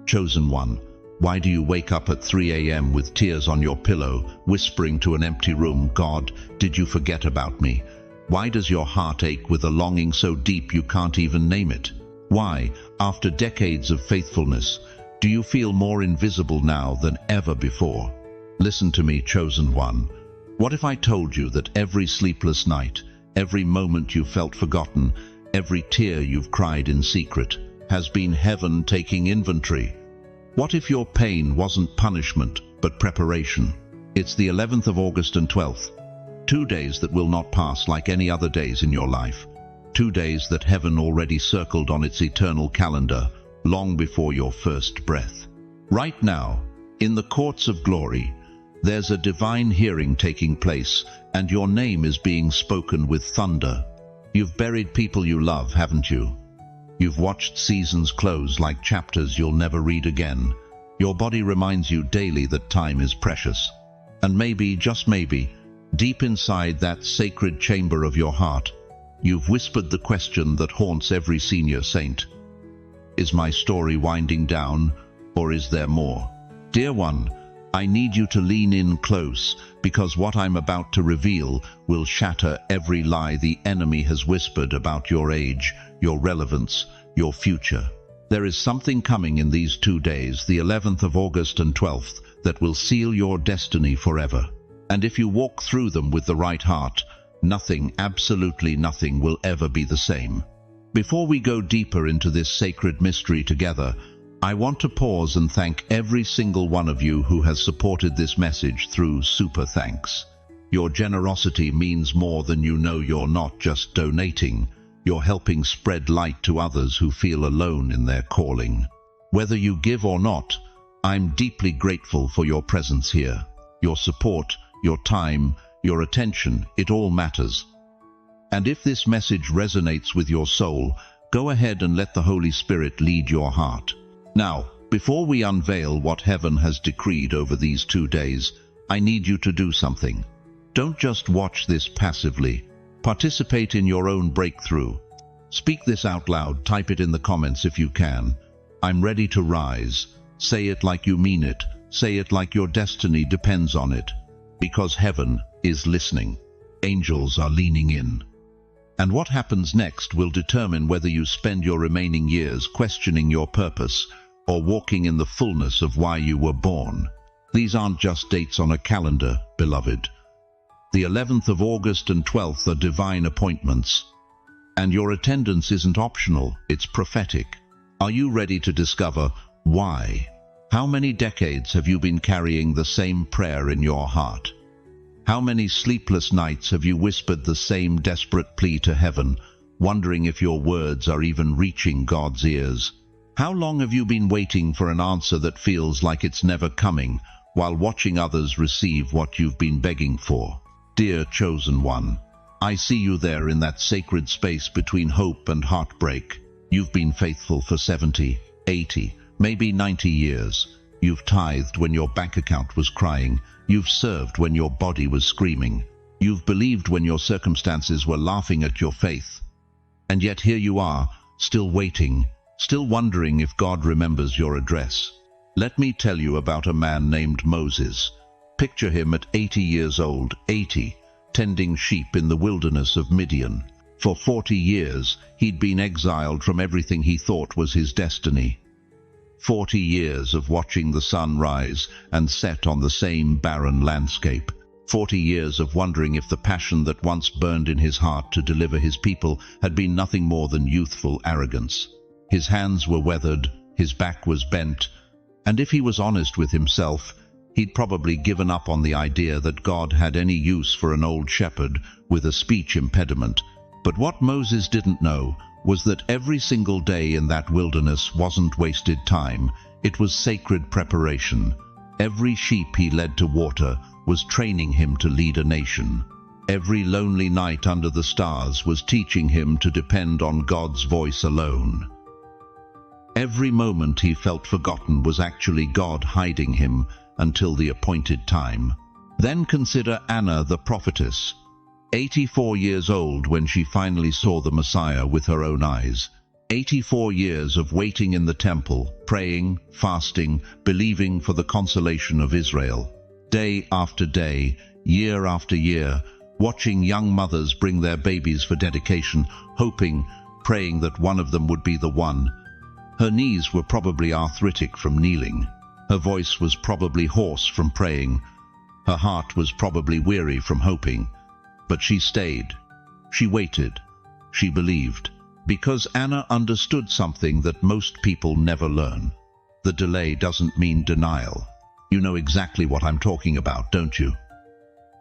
Chosen one, why do you wake up at 3 a.m. with tears on your pillow, whispering to an empty room, "God, did you forget about me?" Why does your heart ache with a longing so deep you can't even name it? Why, after decades of faithfulness, do you feel more invisible now than ever before? Listen to me, chosen one. What if I told you that every sleepless night, every moment you felt forgotten, every tear you've cried in secret, has been heaven taking inventory? What if your pain wasn't punishment, but preparation? It's the 11th of August and 12th. 2 days that will not pass like any other days in your life. 2 days that heaven already circled on its eternal calendar, long before your first breath. Right now, in the courts of glory, there's a divine hearing taking place, and your name is being spoken with thunder. You've buried people you love, haven't you? You've watched seasons close like chapters you'll never read again. Your body reminds you daily that time is precious. And maybe, just maybe, deep inside that sacred chamber of your heart, you've whispered the question that haunts every senior saint. Is my story winding down, or is there more? Dear one, I need you to lean in close, because what I'm about to reveal will shatter every lie the enemy has whispered about your age, your relevance, your future. There is something coming in these 2 days, the 11th of August and 12th, that will seal your destiny forever. And if you walk through them with the right heart, nothing, absolutely nothing, will ever be the same. Before we go deeper into this sacred mystery together, I want to pause and thank every single one of you who has supported this message through Super Thanks. Your generosity means more than you know. You're not just donating, you're helping spread light to others who feel alone in their calling. Whether you give or not, I'm deeply grateful for your presence here. Your support, your time, your attention, it all matters. And if this message resonates with your soul, go ahead and let the Holy Spirit lead your heart. Now, before we unveil what heaven has decreed over these 2 days, I need you to do something. Don't just watch this passively. Participate in your own breakthrough. Speak this out loud, type it in the comments if you can. I'm ready to rise. Say it like you mean it. Say it like your destiny depends on it. Because heaven is listening. Angels are leaning in. And what happens next will determine whether you spend your remaining years questioning your purpose or walking in the fullness of why you were born. These aren't just dates on a calendar, beloved. The 11th of August and 12th are divine appointments. And your attendance isn't optional, it's prophetic. Are you ready to discover why? How many decades have you been carrying the same prayer in your heart? How many sleepless nights have you whispered the same desperate plea to heaven, wondering if your words are even reaching God's ears? How long have you been waiting for an answer that feels like it's never coming, while watching others receive what you've been begging for? Dear chosen one, I see you there in that sacred space between hope and heartbreak. You've been faithful for 70, 80, maybe 90 years. You've tithed when your bank account was crying. You've served when your body was screaming. You've believed when your circumstances were laughing at your faith. And yet here you are, still waiting, still wondering if God remembers your address. Let me tell you about a man named Moses. Picture him at 80 years old, 80, tending sheep in the wilderness of Midian. For 40 years, he'd been exiled from everything he thought was his destiny. 40 years of watching the sun rise and set on the same barren landscape. 40 years of wondering if the passion that once burned in his heart to deliver his people had been nothing more than youthful arrogance. His hands were weathered, his back was bent, and if he was honest with himself, he'd probably given up on the idea that God had any use for an old shepherd with a speech impediment. But what Moses didn't know was that every single day in that wilderness wasn't wasted time, it was sacred preparation. Every sheep he led to water was training him to lead a nation. Every lonely night under the stars was teaching him to depend on God's voice alone. Every moment he felt forgotten was actually God hiding him until the appointed time. Then consider Anna the prophetess. 84 years old when she finally saw the Messiah with her own eyes. 84 years of waiting in the temple, praying, fasting, believing for the consolation of Israel. Day after day, year after year, watching young mothers bring their babies for dedication, hoping, praying that one of them would be the one. Her knees were probably arthritic from kneeling. Her voice was probably hoarse from praying. Her heart was probably weary from hoping. But she stayed. She waited. She believed. Because Anna understood something that most people never learn. The delay doesn't mean denial. You know exactly what I'm talking about, don't you?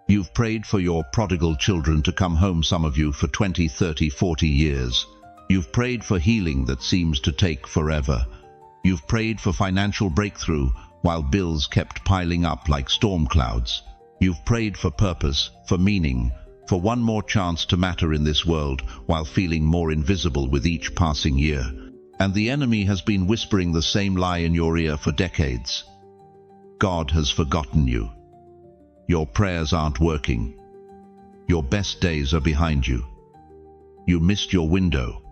You've prayed for your prodigal children to come home, some of you, for 20, 30, 40 years. You've prayed for healing that seems to take forever. You've prayed for financial breakthrough while bills kept piling up like storm clouds. You've prayed for purpose, for meaning, for one more chance to matter in this world while feeling more invisible with each passing year. And the enemy has been whispering the same lie in your ear for decades. God has forgotten you. Your prayers aren't working. Your best days are behind you. You missed your window.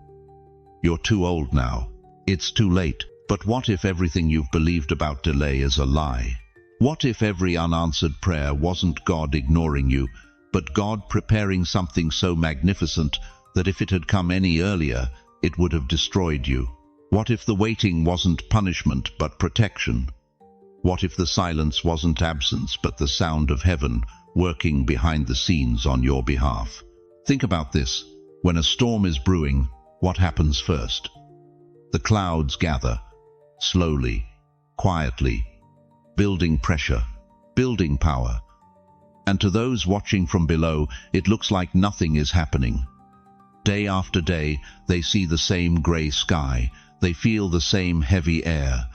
You're too old now. It's too late. But what if everything you've believed about delay is a lie? What if every unanswered prayer wasn't God ignoring you, but God preparing something so magnificent that if it had come any earlier, it would have destroyed you? What if the waiting wasn't punishment but protection? What if the silence wasn't absence but the sound of heaven working behind the scenes on your behalf? Think about this. When a storm is brewing, what happens first? The clouds gather, slowly, quietly, building pressure, building power. And to those watching from below, it looks like nothing is happening. Day after day, they see the same grey sky. They feel the same heavy air.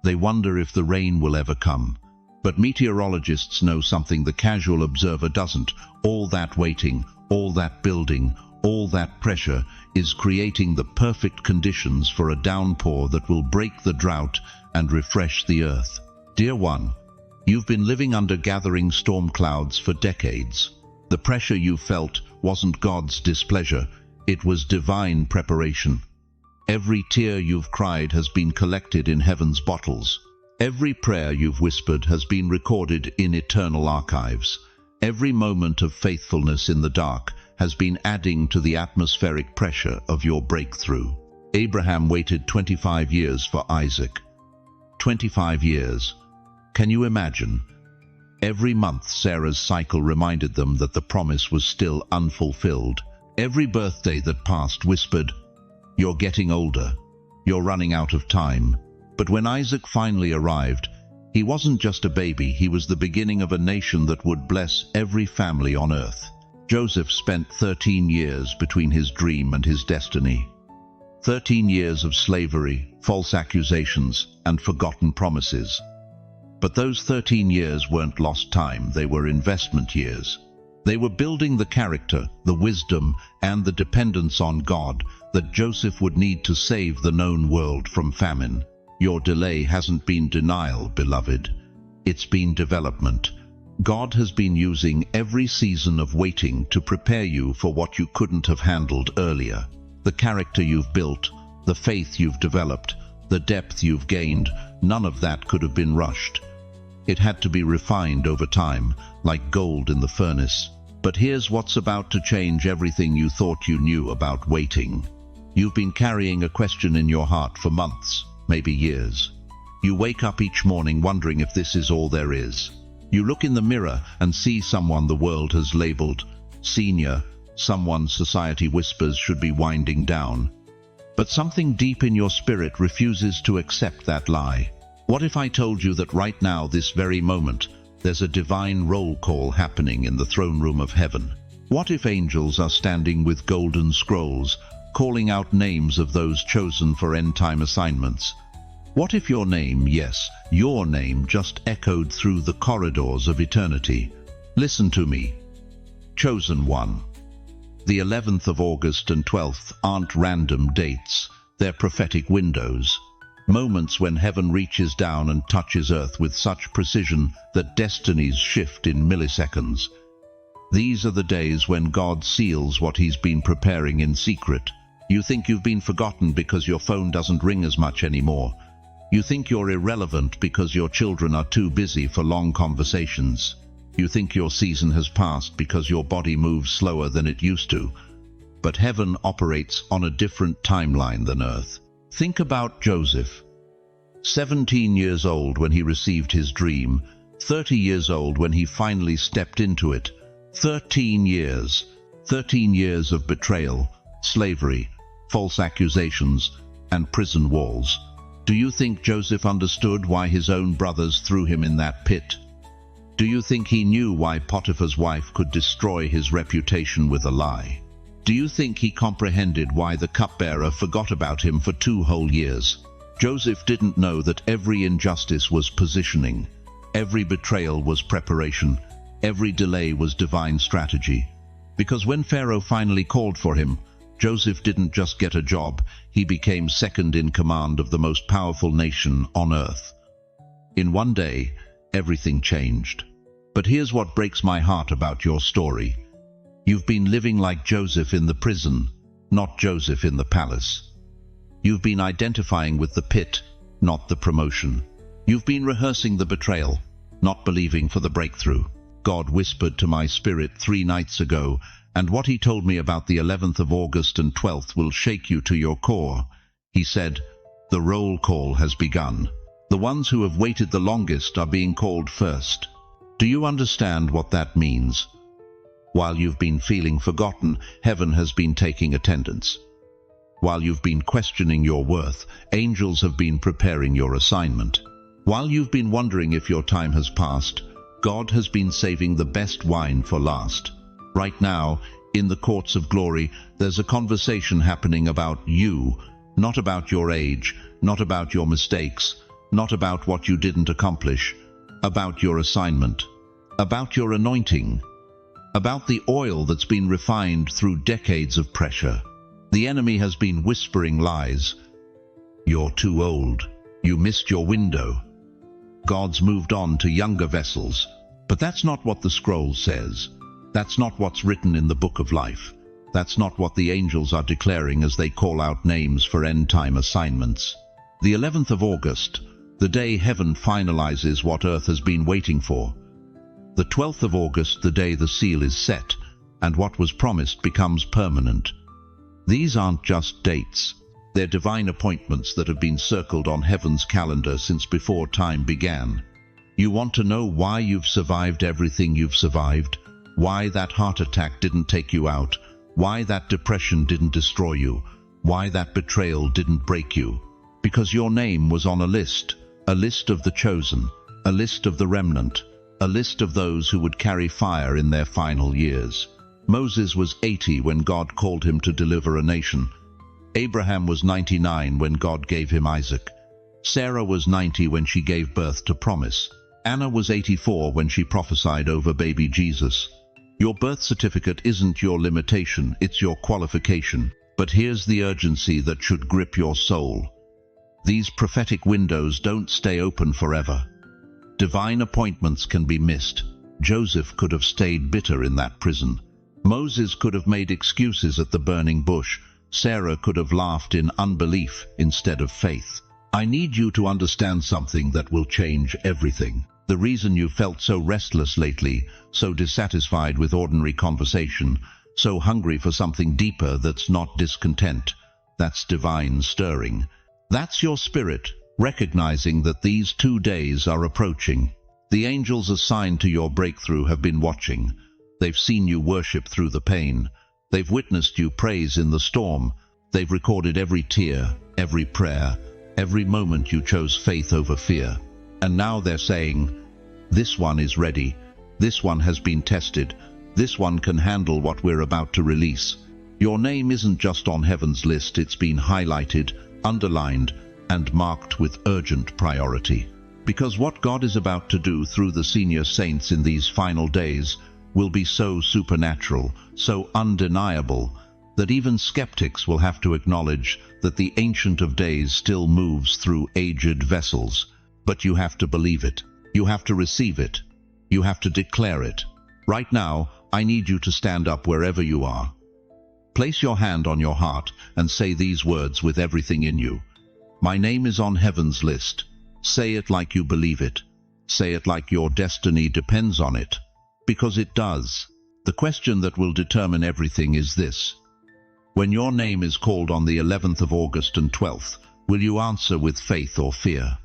They wonder if the rain will ever come. But meteorologists know something the casual observer doesn't. All that waiting, all that building, all that pressure is creating the perfect conditions for a downpour that will break the drought and refresh the earth. Dear one, you've been living under gathering storm clouds for decades. The pressure you felt wasn't God's displeasure, it was divine preparation. Every tear you've cried has been collected in heaven's bottles. Every prayer you've whispered has been recorded in eternal archives. Every moment of faithfulness in the dark has been adding to the atmospheric pressure of your breakthrough. Abraham waited 25 years for Isaac. 25 years. Can you imagine? Every month Sarah's cycle reminded them that the promise was still unfulfilled. Every birthday that passed whispered, "You're getting older. You're running out of time." But when Isaac finally arrived, he wasn't just a baby, he was the beginning of a nation that would bless every family on earth. Joseph spent 13 years between his dream and his destiny. 13 years of slavery, false accusations, and forgotten promises. But those 13 years weren't lost time, they were investment years. They were building the character, the wisdom, and the dependence on God that Joseph would need to save the known world from famine. Your delay hasn't been denial, beloved. It's been development. God has been using every season of waiting to prepare you for what you couldn't have handled earlier. The character you've built, the faith you've developed, the depth you've gained, none of that could have been rushed. It had to be refined over time, like gold in the furnace. But here's what's about to change everything you thought you knew about waiting. You've been carrying a question in your heart for months, maybe years. You wake up each morning wondering if this is all there is. You look in the mirror and see someone the world has labeled senior, someone society whispers should be winding down. But something deep in your spirit refuses to accept that lie. What if I told you that right now, this very moment, there's a divine roll call happening in the throne room of heaven? What if angels are standing with golden scrolls, calling out names of those chosen for end-time assignments? What if your name, yes, your name, just echoed through the corridors of eternity? Listen to me. Chosen one. The 11th of August and 12th aren't random dates, they're prophetic windows. Moments when heaven reaches down and touches earth with such precision that destinies shift in milliseconds. These are the days when God seals what he's been preparing in secret. You think you've been forgotten because your phone doesn't ring as much anymore. You think you're irrelevant because your children are too busy for long conversations. You think your season has passed because your body moves slower than it used to. But heaven operates on a different timeline than earth. Think about Joseph. 17 years old when he received his dream, 30 years old when he finally stepped into it. 13 years of betrayal, slavery, false accusations, and prison walls. Do you think Joseph understood why his own brothers threw him in that pit? Do you think he knew why Potiphar's wife could destroy his reputation with a lie? Do you think he comprehended why the cupbearer forgot about him for 2 whole years? Joseph didn't know that every injustice was positioning, every betrayal was preparation, every delay was divine strategy. Because when Pharaoh finally called for him, Joseph didn't just get a job, he became second in command of the most powerful nation on earth. In one day, everything changed. But here's what breaks my heart about your story. You've been living like Joseph in the prison, not Joseph in the palace. You've been identifying with the pit, not the promotion. You've been rehearsing the betrayal, not believing for the breakthrough. God whispered to my spirit 3 nights ago, and what he told me about the 11th of August and 12th will shake you to your core. He said, the roll call has begun. The ones who have waited the longest are being called first. Do you understand what that means? While you've been feeling forgotten, heaven has been taking attendance. While you've been questioning your worth, angels have been preparing your assignment. While you've been wondering if your time has passed, God has been saving the best wine for last. Right now, in the courts of glory, there's a conversation happening about you, not about your age, not about your mistakes, not about what you didn't accomplish, about your assignment, about your anointing, about the oil that's been refined through decades of pressure. The enemy has been whispering lies. You're too old. You missed your window. God's moved on to younger vessels. But that's not what the scroll says. That's not what's written in the book of life. That's not what the angels are declaring as they call out names for end-time assignments. The 11th of August, the day heaven finalizes what earth has been waiting for. The 12th of August, the day the seal is set, and what was promised becomes permanent. These aren't just dates. They're divine appointments that have been circled on heaven's calendar since before time began. You want to know why you've survived everything you've survived? Why that heart attack didn't take you out? Why that depression didn't destroy you? Why that betrayal didn't break you? Because your name was on a list of the chosen, a list of the remnant, a list of those who would carry fire in their final years. Moses was 80 when God called him to deliver a nation. Abraham was 99 when God gave him Isaac. Sarah was 90 when she gave birth to promise. Anna was 84 when she prophesied over baby Jesus. Your birth certificate isn't your limitation, it's your qualification. But here's the urgency that should grip your soul. These prophetic windows don't stay open forever. Divine appointments can be missed. Joseph could have stayed bitter in that prison. Moses could have made excuses at the burning bush. Sarah could have laughed in unbelief instead of faith. I need you to understand something that will change everything. The reason you felt so restless lately, so dissatisfied with ordinary conversation, so hungry for something deeper that's not discontent, that's divine stirring. That's your spirit, recognizing that these 2 days are approaching. The angels assigned to your breakthrough have been watching. They've seen you worship through the pain. They've witnessed you praise in the storm. They've recorded every tear, every prayer, every moment you chose faith over fear. And now they're saying, this one is ready. This one has been tested. This one can handle what we're about to release. Your name isn't just on heaven's list, it's been highlighted, underlined, and marked with urgent priority. Because what God is about to do through the senior saints in these final days will be so supernatural, so undeniable, that even skeptics will have to acknowledge that the Ancient of Days still moves through aged vessels. But you have to believe it. You have to receive it. You have to declare it. Right now, I need you to stand up wherever you are. Place your hand on your heart and say these words with everything in you. My name is on heaven's list. Say it like you believe it. Say it like your destiny depends on it. Because it does. The question that will determine everything is this. When your name is called on the 11th of August and 12th, will you answer with faith or fear?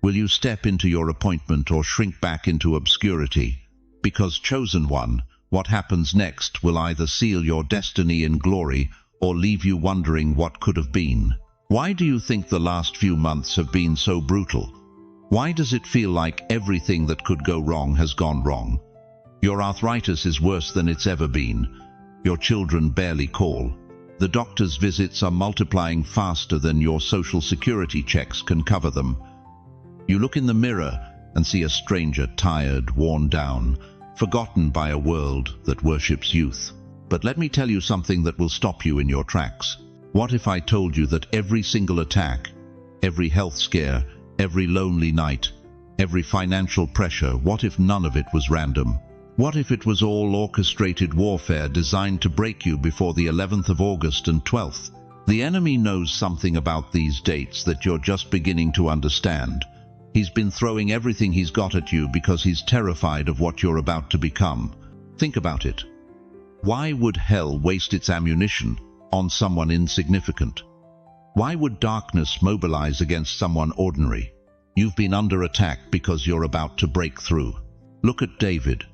Will you step into your appointment or shrink back into obscurity? Because, chosen one, what happens next will either seal your destiny in glory or leave you wondering what could have been. Why do you think the last few months have been so brutal? Why does it feel like everything that could go wrong has gone wrong? Your arthritis is worse than it's ever been. Your children barely call. The doctor's visits are multiplying faster than your social security checks can cover them. You look in the mirror and see a stranger, tired, worn down, forgotten by a world that worships youth. But let me tell you something that will stop you in your tracks. What if I told you that every single attack, every health scare, every lonely night, every financial pressure, what if none of it was random? What if it was all orchestrated warfare designed to break you before the 11th of August and 12th? The enemy knows something about these dates that you're just beginning to understand. He's been throwing everything he's got at you because he's terrified of what you're about to become. Think about it. Why would hell waste its ammunition on someone insignificant? Why would darkness mobilize against someone ordinary? You've been under attack because you're about to break through. Look at David.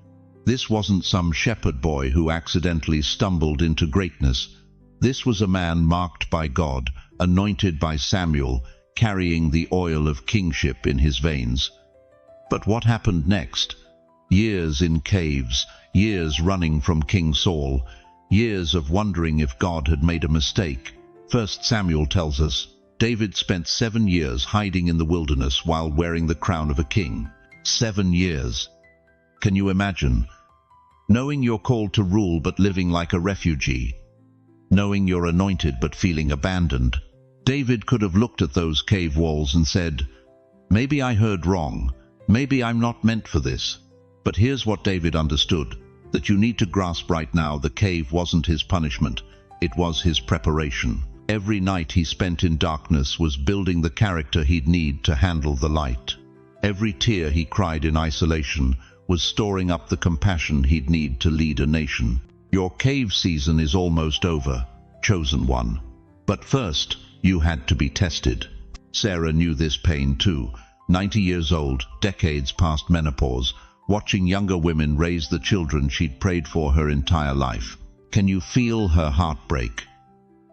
This wasn't some shepherd boy who accidentally stumbled into greatness. This was a man marked by God, anointed by Samuel, carrying the oil of kingship in his veins. But what happened next? Years in caves, years running from King Saul, years of wondering if God had made a mistake. 1 Samuel tells us, David spent 7 years hiding in the wilderness while wearing the crown of a king. 7 years. Can you imagine? Knowing you're called to rule but living like a refugee. Knowing you're anointed but feeling abandoned. David could have looked at those cave walls and said, maybe I heard wrong. Maybe I'm not meant for this. But here's what David understood, that you need to grasp right now: the cave wasn't his punishment. It was his preparation. Every night he spent in darkness was building the character he'd need to handle the light. Every tear he cried in isolation was storing up the compassion he'd need to lead a nation. Your cave season is almost over, chosen one. But first, you had to be tested. Sarah knew this pain too. 90 years old, decades past menopause, watching younger women raise the children she'd prayed for her entire life. Can you feel her heartbreak?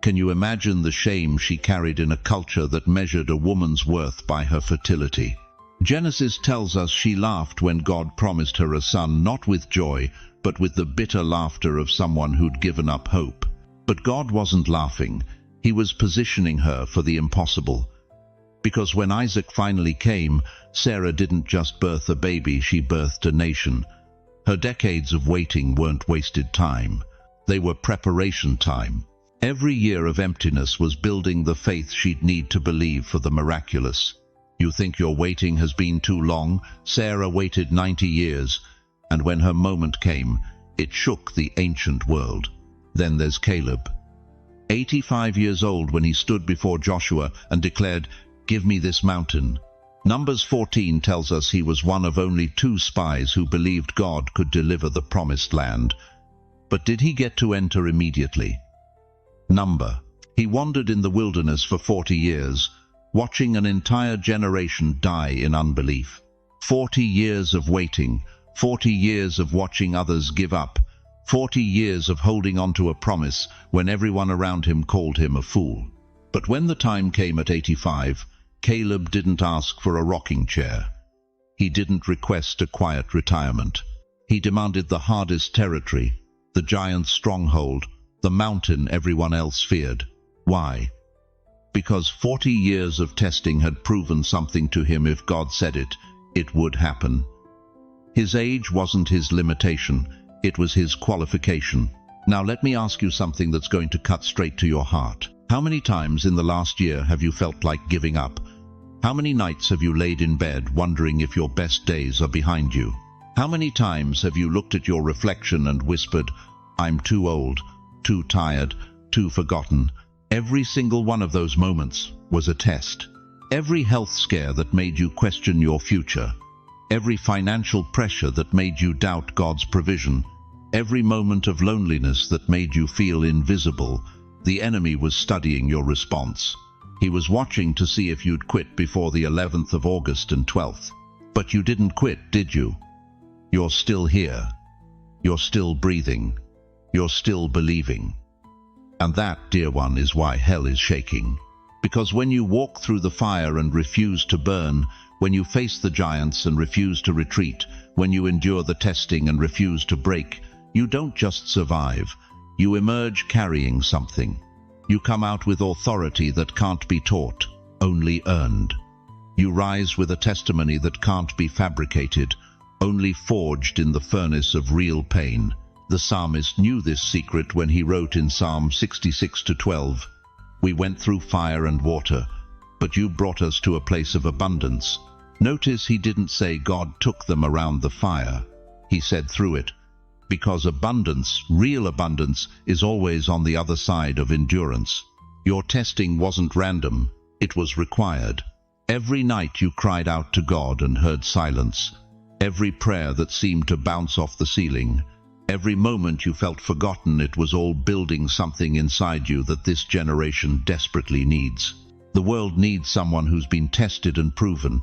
Can you imagine the shame she carried in a culture that measured a woman's worth by her fertility? Genesis tells us she laughed when God promised her a son, not with joy, but with the bitter laughter of someone who'd given up hope. But God wasn't laughing. He was positioning her for the impossible. Because when Isaac finally came, Sarah didn't just birth a baby, she birthed a nation. Her decades of waiting weren't wasted time. They were preparation time. Every year of emptiness was building the faith she'd need to believe for the miraculous. You think your waiting has been too long? Sarah waited 90 years, and when her moment came, it shook the ancient world. Then there's Caleb. 85 years old when he stood before Joshua and declared, "Give me this mountain." Numbers 14 tells us he was one of only 2 spies who believed God could deliver the promised land. But did he get to enter immediately? He wandered in the wilderness for 40 years, watching an entire generation die in unbelief. 40 years of waiting, 40 years of watching others give up, 40 years of holding on to a promise when everyone around him called him a fool. But when the time came at 85, Caleb didn't ask for a rocking chair. He didn't request a quiet retirement. He demanded the hardest territory, the giant stronghold, the mountain everyone else feared. Why? Because 40 years of testing had proven something to him. If God said it, it would happen. His age wasn't his limitation, it was his qualification. Now let me ask you something that's going to cut straight to your heart. How many times in the last year have you felt like giving up? How many nights have you laid in bed wondering if your best days are behind you? How many times have you looked at your reflection and whispered, "I'm too old"? too tired, too forgotten. Every single one of those moments was a test. Every health scare that made you question your future. Every financial pressure that made you doubt God's provision. Every moment of loneliness that made you feel invisible. The enemy was studying your response. He was watching to see if you'd quit before the 11th of August and 12th. But you didn't quit, did you? You're still here. You're still breathing. You're still believing. And that, dear one, is why hell is shaking. Because when you walk through the fire and refuse to burn, when you face the giants and refuse to retreat, when you endure the testing and refuse to break, you don't just survive. You emerge carrying something. You come out with authority that can't be taught, only earned. You rise with a testimony that can't be fabricated, only forged in the furnace of real pain. The psalmist knew this secret when he wrote in Psalm 66:12, "We went through fire and water, but you brought us to a place of abundance." Notice he didn't say God took them around the fire. He said through it, because abundance, real abundance, is always on the other side of endurance. Your testing wasn't random, it was required. Every night you cried out to God and heard silence. Every prayer that seemed to bounce off the ceiling. Every moment you felt forgotten, it was all building something inside you that this generation desperately needs. The world needs someone who's been tested and proven.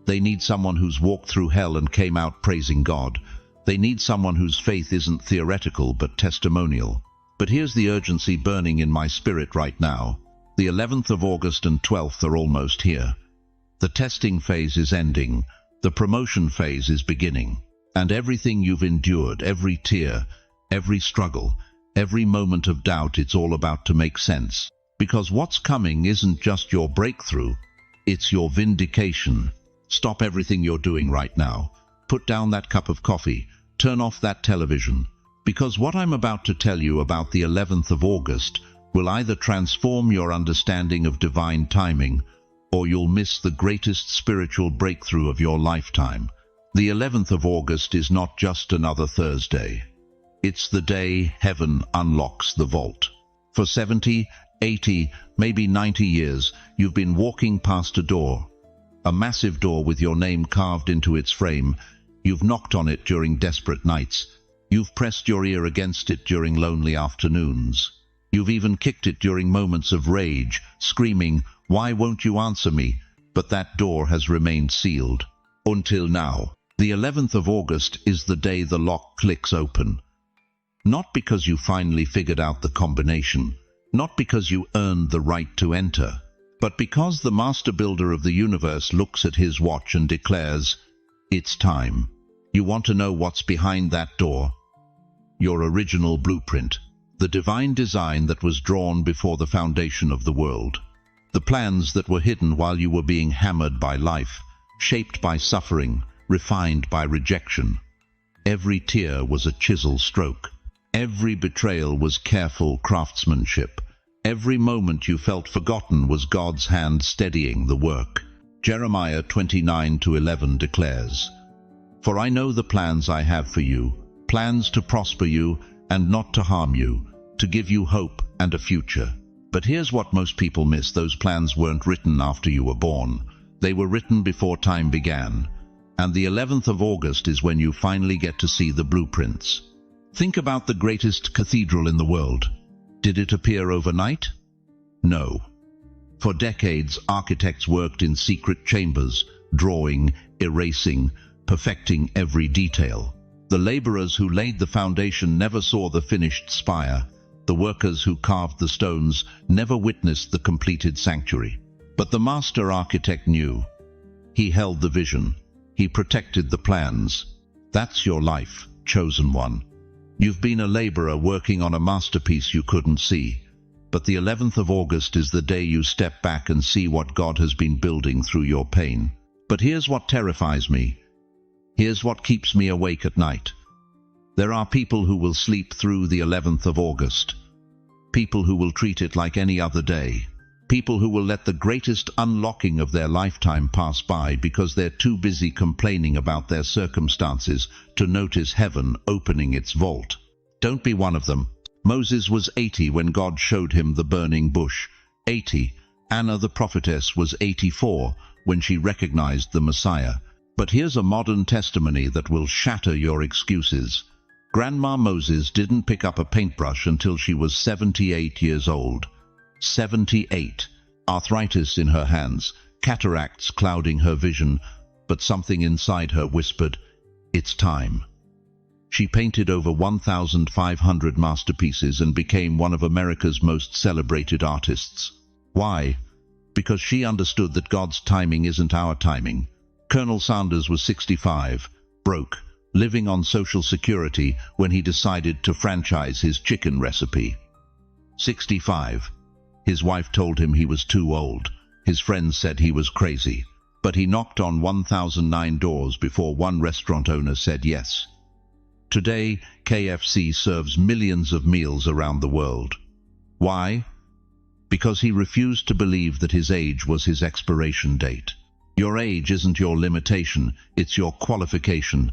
They need someone who's walked through hell and came out praising God. They need someone whose faith isn't theoretical but testimonial. But here's the urgency burning in my spirit right now. The 11th of August and 12th are almost here. The testing phase is ending. The promotion phase is beginning. And everything you've endured, every tear, every struggle, every moment of doubt, it's all about to make sense. Because what's coming isn't just your breakthrough, it's your vindication. Stop everything you're doing right now. Put down that cup of coffee. Turn off that television. Because what I'm about to tell you about the 11th of August will either transform your understanding of divine timing, or you'll miss the greatest spiritual breakthrough of your lifetime. The 11th of August is not just another Thursday. It's the day heaven unlocks the vault. For 70, 80, maybe 90 years, you've been walking past a door. A massive door with your name carved into its frame. You've knocked on it during desperate nights. You've pressed your ear against it during lonely afternoons. You've even kicked it during moments of rage, screaming, "Why won't you answer me?" But that door has remained sealed. Until now. The 11th of August is the day the lock clicks open. Not because you finally figured out the combination, not because you earned the right to enter, but because the master builder of the universe looks at his watch and declares, "It's time." You want to know what's behind that door? Your original blueprint, the divine design that was drawn before the foundation of the world. The plans that were hidden while you were being hammered by life, shaped by suffering, refined by rejection. Every tear was a chisel stroke. Every betrayal was careful craftsmanship. Every moment you felt forgotten was God's hand steadying the work. Jeremiah 29:11 declares, "For I know the plans I have for you, plans to prosper you and not to harm you, to give you hope and a future." But here's what most people miss. Those plans weren't written after you were born. They were written before time began. And the 11th of August is when you finally get to see the blueprints. Think about the greatest cathedral in the world. Did it appear overnight? No. For decades, architects worked in secret chambers, drawing, erasing, perfecting every detail. The laborers who laid the foundation never saw the finished spire. The workers who carved the stones never witnessed the completed sanctuary. But the master architect knew. He held the vision. He protected the plans. That's your life, chosen one. You've been a laborer working on a masterpiece you couldn't see. But the 11th of August is the day you step back and see what God has been building through your pain. But here's what terrifies me. Here's what keeps me awake at night. There are people who will sleep through the 11th of August. People who will treat it like any other day. People who will let the greatest unlocking of their lifetime pass by because they're too busy complaining about their circumstances to notice heaven opening its vault. Don't be one of them. Moses was 80 when God showed him the burning bush. 80. Anna the prophetess was 84 when she recognized the Messiah. But here's a modern testimony that will shatter your excuses. Grandma Moses didn't pick up a paintbrush until she was 78 years old. 78. Arthritis in her hands, cataracts clouding her vision, but something inside her whispered, "It's time." She painted over 1,500 masterpieces and became one of America's most celebrated artists. Why? Because she understood that God's timing isn't our timing. Colonel Sanders was 65, broke, living on Social Security when he decided to franchise his chicken recipe. 65. His wife told him he was too old. His friends said he was crazy. But he knocked on 1,009 doors before one restaurant owner said yes. Today, KFC serves millions of meals around the world. Why? Because he refused to believe that his age was his expiration date. Your age isn't your limitation, it's your qualification.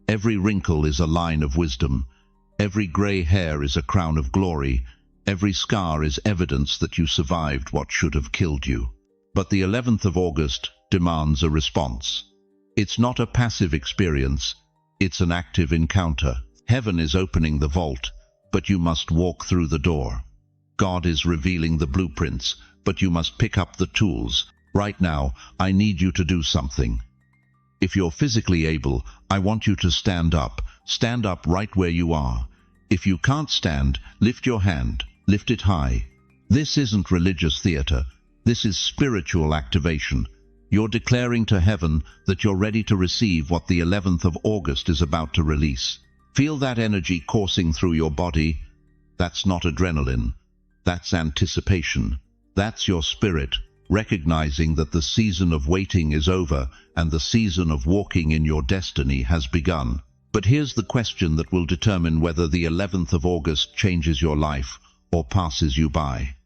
Every wrinkle is a line of wisdom. Every grey hair is a crown of glory. Every scar is evidence that you survived what should have killed you. But the 11th of August demands a response. It's not a passive experience, it's an active encounter. Heaven is opening the vault, but you must walk through the door. God is revealing the blueprints, but you must pick up the tools. Right now, I need you to do something. If you're physically able, I want you to stand up. Stand up right where you are. If you can't stand, lift your hand. Lift it high. This isn't religious theater. This is spiritual activation. You're declaring to heaven that you're ready to receive what the 11th of August is about to release. Feel that energy coursing through your body. That's not adrenaline. That's anticipation. That's your spirit, recognizing that the season of waiting is over and the season of walking in your destiny has begun. But here's the question that will determine whether the 11th of August changes your life or passes you by.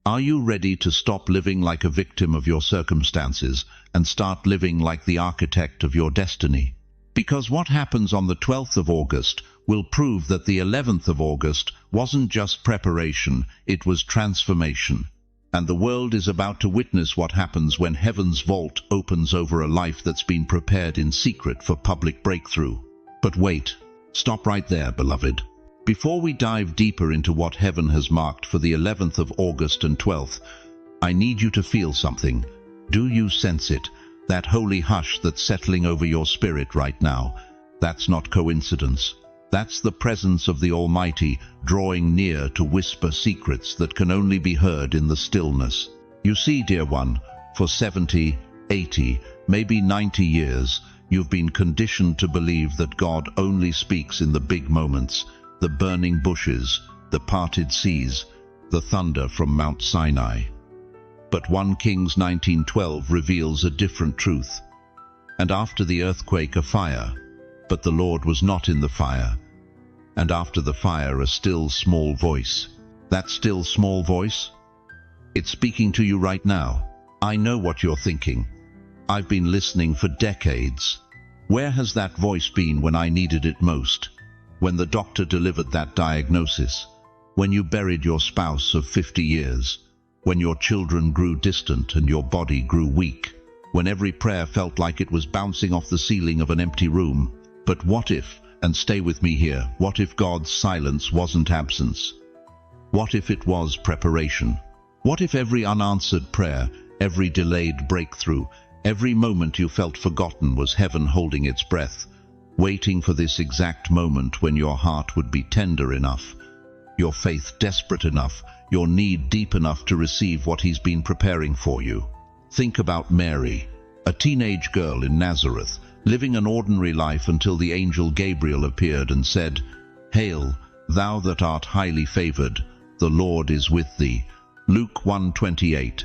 Are you ready to stop living like a victim of your circumstances and start living like the architect of your destiny? Because what happens on the 12th of August will prove that the 11th of August wasn't just preparation, it was transformation. And the world is about to witness what happens when heaven's vault opens over a life that's been prepared in secret for public breakthrough. But wait, stop right there, beloved. Before we dive deeper into what heaven has marked for the 11th of August and 12th, I need you to feel something. Do you sense it? That holy hush that's settling over your spirit right now. That's not coincidence. That's the presence of the Almighty drawing near to whisper secrets that can only be heard in the stillness. You see, dear one, for 70, 80, maybe 90 years, you've been conditioned to believe that God only speaks in the big moments, the burning bushes, the parted seas, the thunder from Mount Sinai. But 1 Kings 19:12 reveals a different truth. And after the earthquake a fire, but the Lord was not in the fire. And after the fire a still small voice. That still small voice? It's speaking to you right now. I know what you're thinking. I've been listening for decades. Where has that voice been when I needed it most? When the doctor delivered that diagnosis? When you buried your spouse of 50 years? When your children grew distant and your body grew weak? When every prayer felt like it was bouncing off the ceiling of an empty room? But what if, and stay with me here, what if God's silence wasn't absence? What if it was preparation? What if every unanswered prayer, every delayed breakthrough, every moment you felt forgotten was heaven holding its breath, waiting for this exact moment when your heart would be tender enough, your faith desperate enough, your need deep enough to receive what He's been preparing for you? Think about Mary, a teenage girl in Nazareth, living an ordinary life until the angel Gabriel appeared and said, "Hail, thou that art highly favored, the Lord is with thee." Luke 1:28.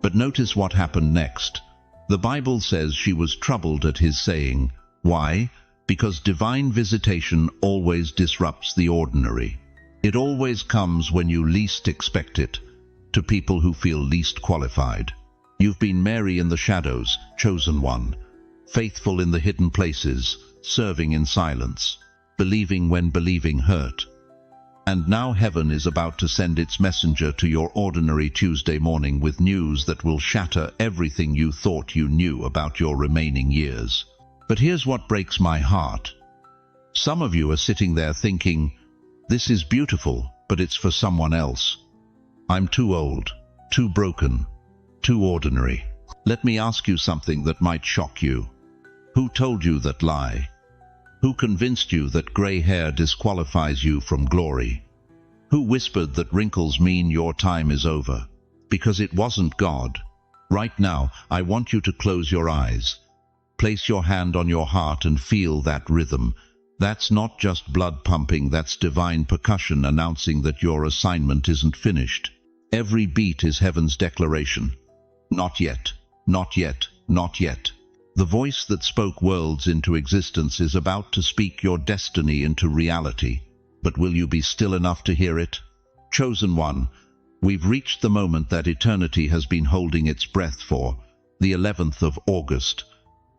But notice what happened next. The Bible says she was troubled at his saying. Why? Because divine visitation always disrupts the ordinary. It always comes when you least expect it, to people who feel least qualified. You've been Mary in the shadows, chosen one, faithful in the hidden places, serving in silence, believing when believing hurt. And now heaven is about to send its messenger to your ordinary Tuesday morning with news that will shatter everything you thought you knew about your remaining years. But here's what breaks my heart. Some of you are sitting there thinking, this is beautiful, but it's for someone else. I'm too old, too broken, too ordinary. Let me ask you something that might shock you. Who told you that lie? Who convinced you that gray hair disqualifies you from glory? Who whispered that wrinkles mean your time is over? Because it wasn't God. Right now, I want you to close your eyes. Place your hand on your heart and feel that rhythm. That's not just blood pumping, that's divine percussion announcing that your assignment isn't finished. Every beat is heaven's declaration. Not yet, not yet, not yet. The voice that spoke worlds into existence is about to speak your destiny into reality. But will you be still enough to hear it? Chosen one, we've reached the moment that eternity has been holding its breath for, the 11th of August.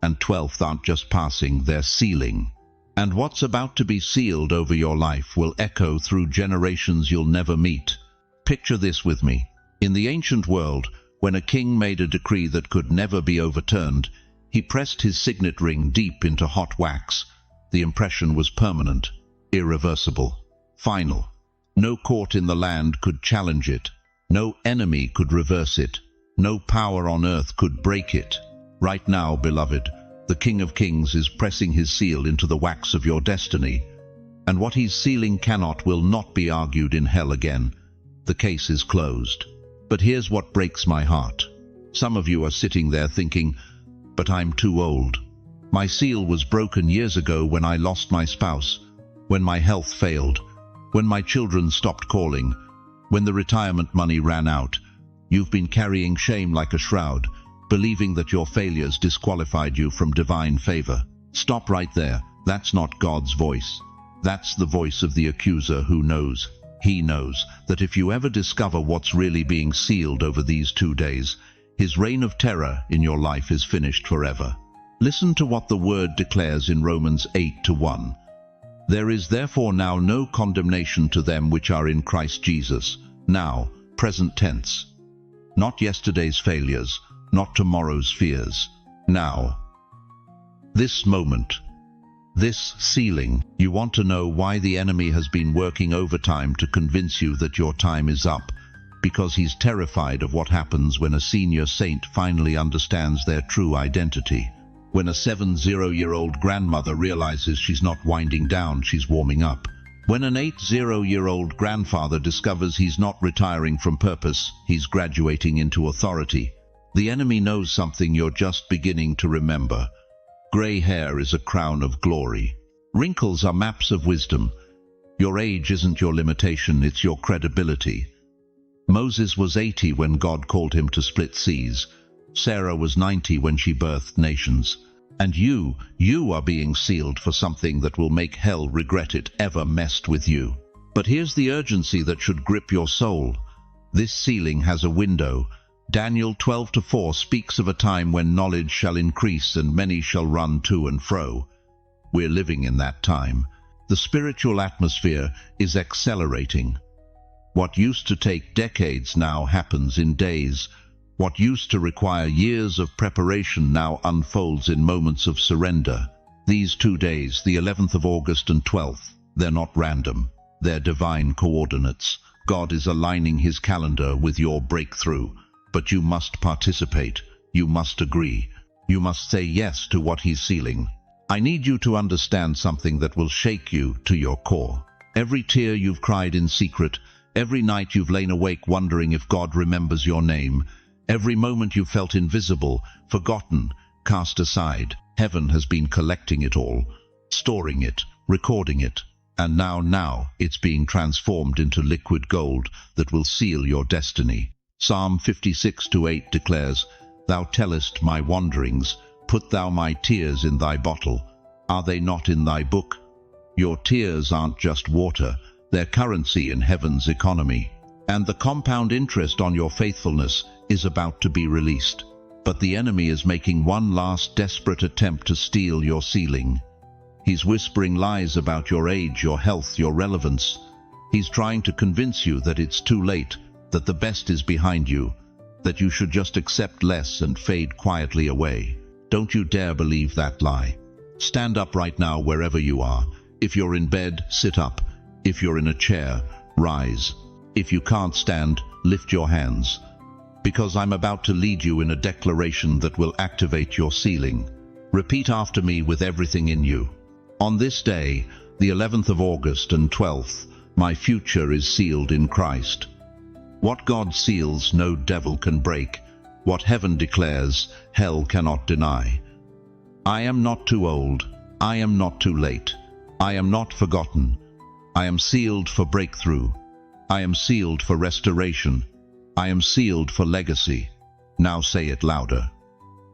And 12th aren't just passing, they're sealing. And what's about to be sealed over your life will echo through generations you'll never meet. Picture this with me. In the ancient world, when a king made a decree that could never be overturned, he pressed his signet ring deep into hot wax. The impression was permanent, irreversible, final. No court in the land could challenge it. No enemy could reverse it. No power on earth could break it. Right now, beloved, the King of Kings is pressing his seal into the wax of your destiny. And what he's sealing will not be argued in hell again. The case is closed. But here's what breaks my heart. Some of you are sitting there thinking, but I'm too old. My seal was broken years ago when I lost my spouse, when my health failed, when my children stopped calling, when the retirement money ran out. You've been carrying shame like a shroud, believing that your failures disqualified you from divine favor. Stop right there. That's not God's voice. That's the voice of the accuser who knows. He knows that if you ever discover what's really being sealed over these 2 days, his reign of terror in your life is finished forever. Listen to what the word declares in Romans 8:1. There is therefore now no condemnation to them which are in Christ Jesus. Now, present tense. Not yesterday's failures, not tomorrow's fears. Now. This moment. This sealing. You want to know why the enemy has been working overtime to convince you that your time is up. Because he's terrified of what happens when a senior saint finally understands their true identity. When a 70-year-old grandmother realizes she's not winding down, she's warming up. When an 80-year-old grandfather discovers he's not retiring from purpose, he's graduating into authority. The enemy knows something you're just beginning to remember. Gray hair is a crown of glory. Wrinkles are maps of wisdom. Your age isn't your limitation, it's your credibility. Moses was 80 when God called him to split seas. Sarah was 90 when she birthed nations. And you are being sealed for something that will make hell regret it ever messed with you. But here's the urgency that should grip your soul. This sealing has a window. Daniel 12:4 speaks of a time when knowledge shall increase and many shall run to and fro. We're living in that time. The spiritual atmosphere is accelerating. What used to take decades now happens in days. What used to require years of preparation now unfolds in moments of surrender. These 2 days, the 11th of August and 12th, they're not random. They're divine coordinates. God is aligning his calendar with your breakthrough. But you must participate. You must agree. You must say yes to what he's sealing. I need you to understand something that will shake you to your core. Every tear you've cried in secret, every night you've lain awake wondering if God remembers your name, every moment you felt invisible, forgotten, cast aside, heaven has been collecting it all, storing it, recording it, and now it's being transformed into liquid gold that will seal your destiny. Psalm 56:8 declares, Thou tellest my wanderings, put thou my tears in thy bottle. Are they not in thy book? Your tears aren't just water, they're currency in heaven's economy. And the compound interest on your faithfulness is about to be released. But the enemy is making one last desperate attempt to steal your sealing. He's whispering lies about your age, your health, your relevance. He's trying to convince you that it's too late, that the best is behind you, that you should just accept less and fade quietly away. Don't you dare believe that lie. Stand up right now wherever you are. If you're in bed, sit up. If you're in a chair, rise. If you can't stand, lift your hands. Because I'm about to lead you in a declaration that will activate your sealing. Repeat after me with everything in you. On this day, the 11th of August and 12th, my future is sealed in Christ. What God seals, no devil can break. What heaven declares, hell cannot deny. I am not too old. I am not too late. I am not forgotten. I am sealed for breakthrough. I am sealed for restoration. I am sealed for legacy. Now say it louder.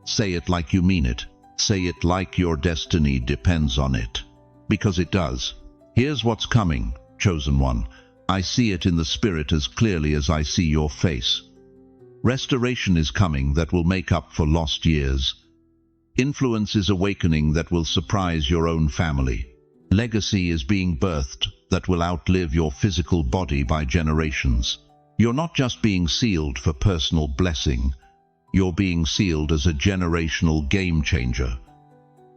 Say it like you mean it. Say it like your destiny depends on it. Because it does. Here's what's coming, chosen one. I see it in the spirit as clearly as I see your face. Restoration is coming that will make up for lost years. Influence is awakening that will surprise your own family. Legacy is being birthed that will outlive your physical body by generations. You're not just being sealed for personal blessing. You're being sealed as a generational game changer.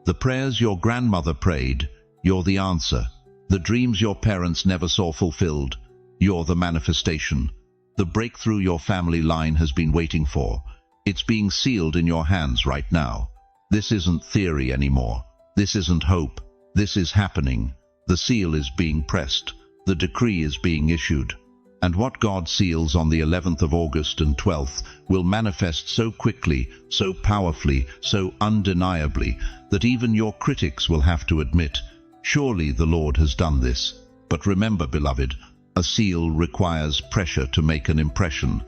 The prayers your grandmother prayed, you're the answer. The dreams your parents never saw fulfilled, you're the manifestation. The breakthrough your family line has been waiting for, it's being sealed in your hands right now. This isn't theory anymore. This isn't hope. This is happening. The seal is being pressed. The decree is being issued. And what God seals on the 11th of August and 12th will manifest so quickly, so powerfully, so undeniably, that even your critics will have to admit, surely the Lord has done this. But remember, beloved, a seal requires pressure to make an impression.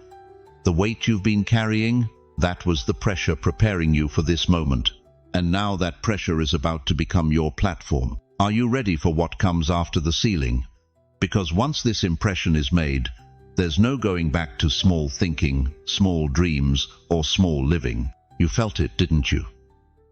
The weight you've been carrying, that was the pressure preparing you for this moment. And now that pressure is about to become your platform. Are you ready for what comes after the sealing? Because once this impression is made, there's no going back to small thinking, small dreams, or small living. You felt it, didn't you?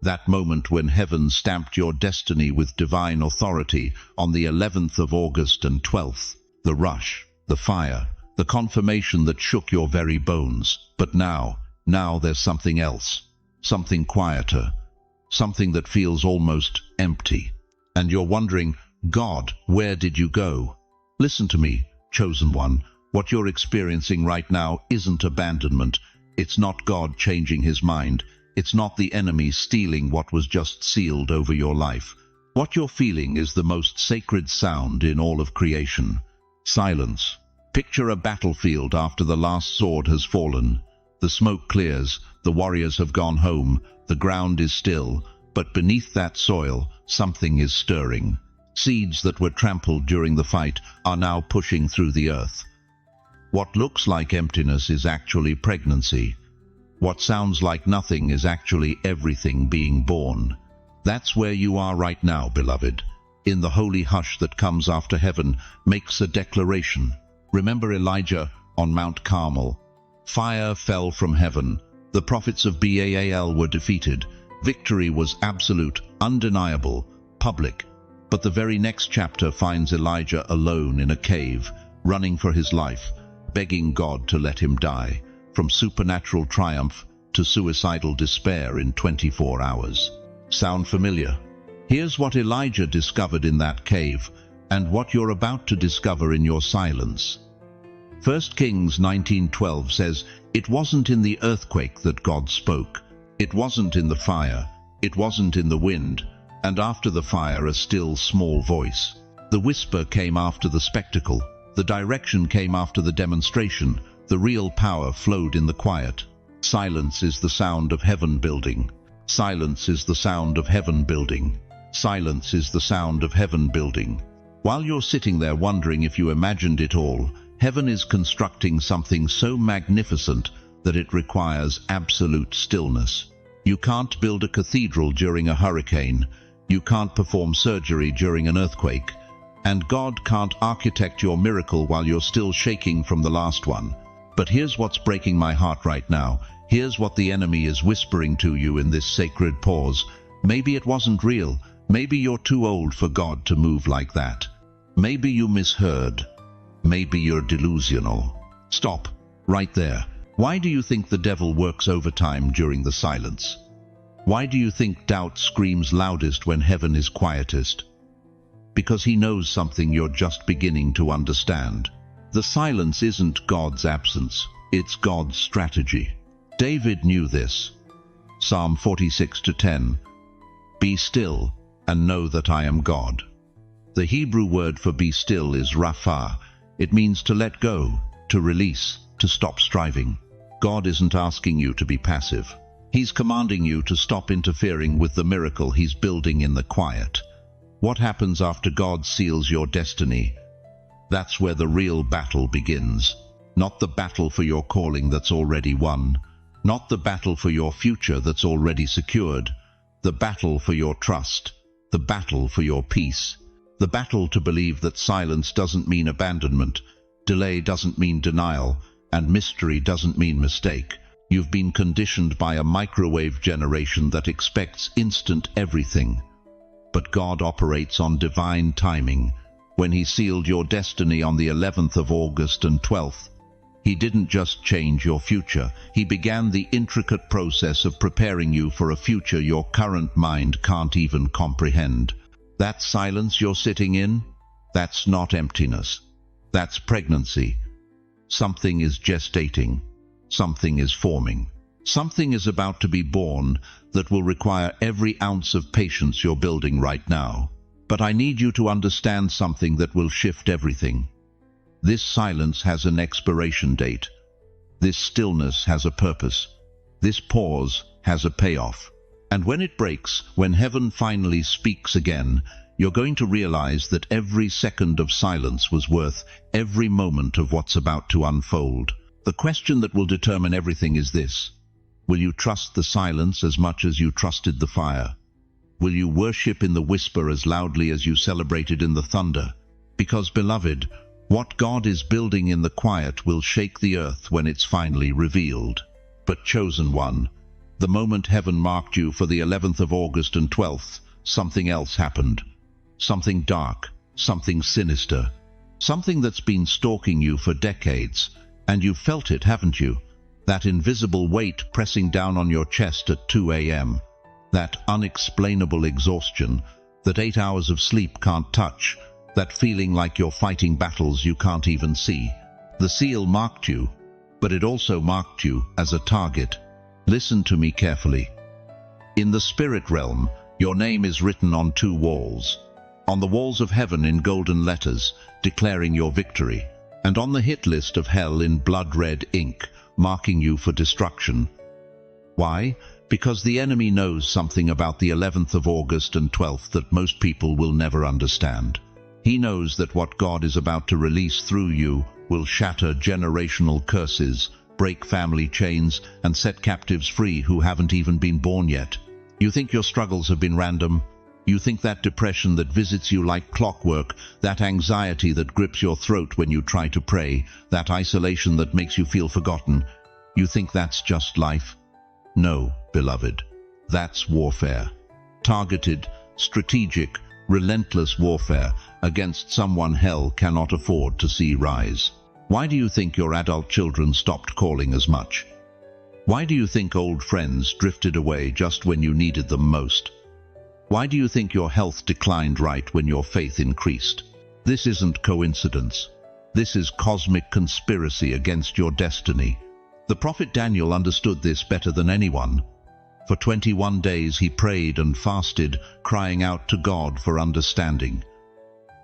That moment when heaven stamped your destiny with divine authority on the 11th of August and 12th. The rush, the fire, the confirmation that shook your very bones. But now there's something else, something quieter, something that feels almost empty. And you're wondering, God, where did you go? Listen to me, chosen one. What you're experiencing right now isn't abandonment. It's not God changing his mind. It's not the enemy stealing what was just sealed over your life. What you're feeling is the most sacred sound in all of creation. Silence. Picture a battlefield after the last sword has fallen. The smoke clears, the warriors have gone home, the ground is still, but beneath that soil, something is stirring. Seeds that were trampled during the fight are now pushing through the earth. What looks like emptiness is actually pregnancy. What sounds like nothing is actually everything being born. That's where you are right now, beloved. In the holy hush that comes after heaven makes a declaration. Remember Elijah on Mount Carmel? Fire fell from heaven. The prophets of Baal were defeated. Victory was absolute, undeniable, public. But the very next chapter finds Elijah alone in a cave, running for his life, begging God to let him die, from supernatural triumph to suicidal despair in 24 hours. Sound familiar? Here's what Elijah discovered in that cave, and what you're about to discover in your silence. 1 Kings 19:12 says, "It wasn't in the earthquake that God spoke. It wasn't in the fire. It wasn't in the wind. And after the fire, a still small voice." The whisper came after the spectacle. The direction came after the demonstration. The real power flowed in the quiet. Silence is the sound of heaven building. Silence is the sound of heaven building. Silence is the sound of heaven building. While you're sitting there wondering if you imagined it all, heaven is constructing something so magnificent that it requires absolute stillness. You can't build a cathedral during a hurricane. You can't perform surgery during an earthquake. And God can't architect your miracle while you're still shaking from the last one. But here's what's breaking my heart right now. Here's what the enemy is whispering to you in this sacred pause. Maybe it wasn't real. Maybe you're too old for God to move like that. Maybe you misheard. Maybe you're delusional. Stop, right there. Why do you think the devil works overtime during the silence? Why do you think doubt screams loudest when heaven is quietest? Because he knows something you're just beginning to understand. The silence isn't God's absence, it's God's strategy. David knew this. Psalm 46:10. Be still and know that I am God. The Hebrew word for be still is rapha. It means to let go, to release, to stop striving. God isn't asking you to be passive. He's commanding you to stop interfering with the miracle he's building in the quiet. What happens after God seals your destiny? That's where the real battle begins. Not the battle for your calling that's already won. Not the battle for your future that's already secured. The battle for your trust. The battle for your peace. The battle to believe that silence doesn't mean abandonment, delay doesn't mean denial, and mystery doesn't mean mistake. You've been conditioned by a microwave generation that expects instant everything. But God operates on divine timing. When he sealed your destiny on the 11th of August and 12th, he didn't just change your future. He began the intricate process of preparing you for a future your current mind can't even comprehend. That silence you're sitting in, that's not emptiness. That's pregnancy. Something is gestating. Something is forming. Something is about to be born that will require every ounce of patience you're building right now. But I need you to understand something that will shift everything. This silence has an expiration date. This stillness has a purpose. This pause has a payoff. And when it breaks, when heaven finally speaks again, you're going to realize that every second of silence was worth every moment of what's about to unfold. The question that will determine everything is this: will you trust the silence as much as you trusted the fire? Will you worship in the whisper as loudly as you celebrated in the thunder? Because, beloved, what God is building in the quiet will shake the earth when it's finally revealed. But chosen one, the moment heaven marked you for the 11th of August and 12th, something else happened. Something dark, something sinister, something that's been stalking you for decades, and you've felt it, haven't you? That invisible weight pressing down on your chest at 2 a.m. That unexplainable exhaustion that 8 hours of sleep can't touch, that feeling like you're fighting battles you can't even see. The seal marked you, but it also marked you as a target. Listen to me carefully. In the spirit realm, your name is written on 2 walls. On the walls of heaven in golden letters, declaring your victory, and on the hit list of hell in blood-red ink, marking you for destruction. Why? Because the enemy knows something about the 11th of August and 12th that most people will never understand. He knows that what God is about to release through you will shatter generational curses, break family chains, and set captives free who haven't even been born yet. You think your struggles have been random? You think that depression that visits you like clockwork, that anxiety that grips your throat when you try to pray, that isolation that makes you feel forgotten, you think that's just life? No, beloved. That's warfare. Targeted, strategic, relentless warfare against someone hell cannot afford to see rise. Why do you think your adult children stopped calling as much? Why do you think old friends drifted away just when you needed them most? Why do you think your health declined right when your faith increased? This isn't coincidence. This is cosmic conspiracy against your destiny. The prophet Daniel understood this better than anyone. For 21 days he prayed and fasted, crying out to God for understanding.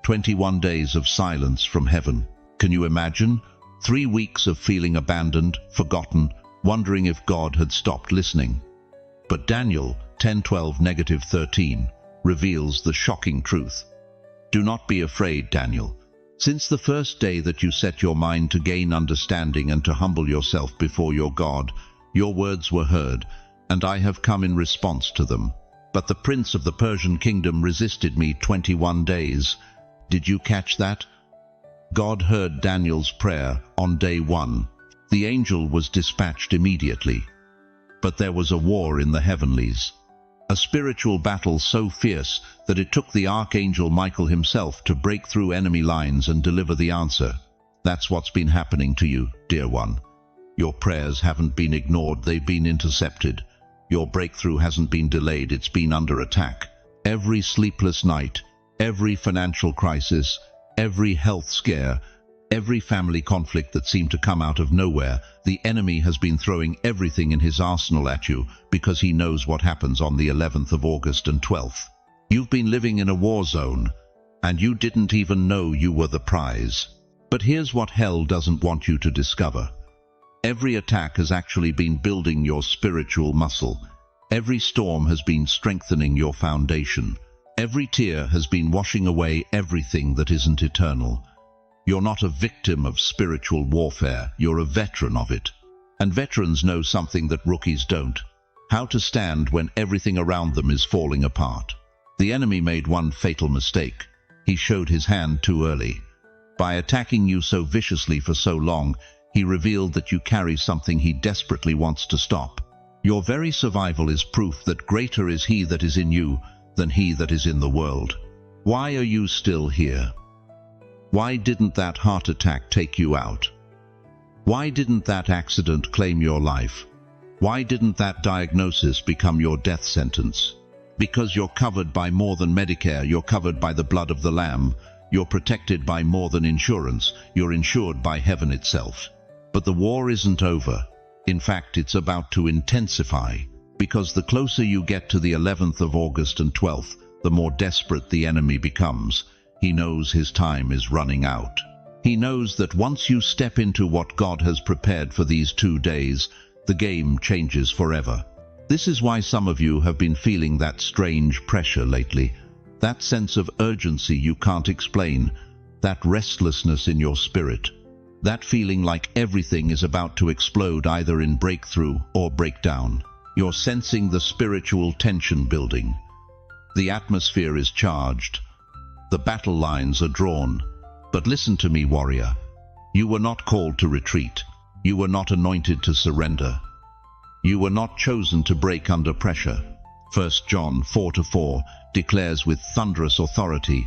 21 days of silence from heaven. Can you imagine? 3 weeks of feeling abandoned, forgotten, wondering if God had stopped listening. But Daniel 10:12-13 reveals the shocking truth. Do not be afraid, Daniel. Since the first day that you set your mind to gain understanding and to humble yourself before your God, your words were heard, and I have come in response to them. But the prince of the Persian kingdom resisted me 21 days. Did you catch that? God heard Daniel's prayer on day 1. The angel was dispatched immediately. But there was a war in the heavenlies. A spiritual battle so fierce that it took the archangel Michael himself to break through enemy lines and deliver the answer. That's what's been happening to you, dear one. Your prayers haven't been ignored, they've been intercepted. Your breakthrough hasn't been delayed, it's been under attack. Every sleepless night, every financial crisis, every health scare, every family conflict that seemed to come out of nowhere, the enemy has been throwing everything in his arsenal at you because he knows what happens on the 11th of August and 12th. You've been living in a war zone, and you didn't even know you were the prize. But here's what hell doesn't want you to discover. Every attack has actually been building your spiritual muscle. Every storm has been strengthening your foundation. Every tear has been washing away everything that isn't eternal. You're not a victim of spiritual warfare, you're a veteran of it. And veterans know something that rookies don't: how to stand when everything around them is falling apart. The enemy made one fatal mistake. He showed his hand too early. By attacking you so viciously for so long, he revealed that you carry something he desperately wants to stop. Your very survival is proof that greater is he that is in you than he that is in the world. Why are you still here? Why didn't that heart attack take you out? Why didn't that accident claim your life? Why didn't that diagnosis become your death sentence? Because you're covered by more than Medicare, you're covered by the blood of the Lamb, you're protected by more than insurance, you're insured by heaven itself. But the war isn't over. In fact, it's about to intensify, because the closer you get to the 11th of August and 12th, the more desperate the enemy becomes. He knows his time is running out. He knows that once you step into what God has prepared for these 2 days, the game changes forever. This is why some of you have been feeling that strange pressure lately, that sense of urgency you can't explain, that restlessness in your spirit, that feeling like everything is about to explode either in breakthrough or breakdown. You're sensing the spiritual tension building. The atmosphere is charged. The battle lines are drawn. But listen to me, warrior. You were not called to retreat. You were not anointed to surrender. You were not chosen to break under pressure. 1 John 4:4 declares with thunderous authority,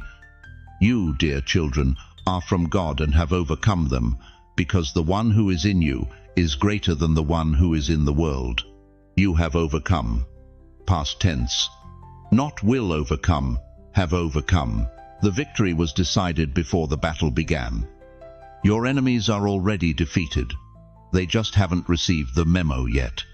"You, dear children, are from God and have overcome them, because the one who is in you is greater than the one who is in the world." You have overcome. Past tense. Not will overcome, have overcome. The victory was decided before the battle began. Your enemies are already defeated. They just haven't received the memo yet.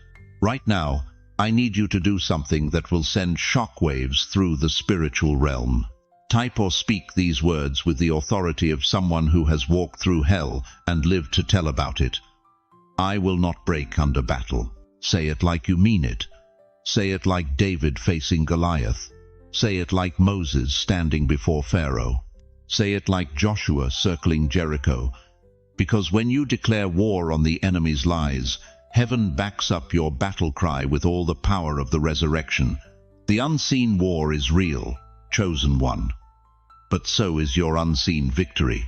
Right now, I need you to do something that will send shockwaves through the spiritual realm. Type or speak these words with the authority of someone who has walked through hell and lived to tell about it. I will not break under battle. Say it like you mean it. Say it like David facing Goliath. Say it like Moses standing before Pharaoh. Say it like Joshua circling Jericho. Because when you declare war on the enemy's lies, heaven backs up your battle cry with all the power of the resurrection. The unseen war is real, chosen one. But so is your unseen victory.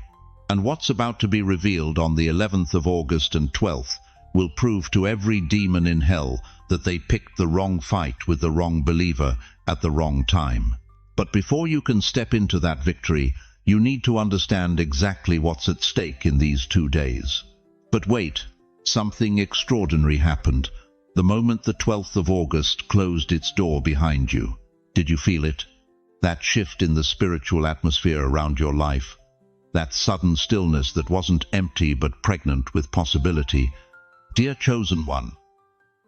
And what's about to be revealed on the 11th of August and 12th will prove to every demon in hell that they picked the wrong fight with the wrong believer at the wrong time. But before you can step into that victory, you need to understand exactly what's at stake in these 2 days. But wait, something extraordinary happened. The moment the 12th of August closed its door behind you. Did you feel it? That shift in the spiritual atmosphere around your life? That sudden stillness that wasn't empty but pregnant with possibility? Dear chosen one,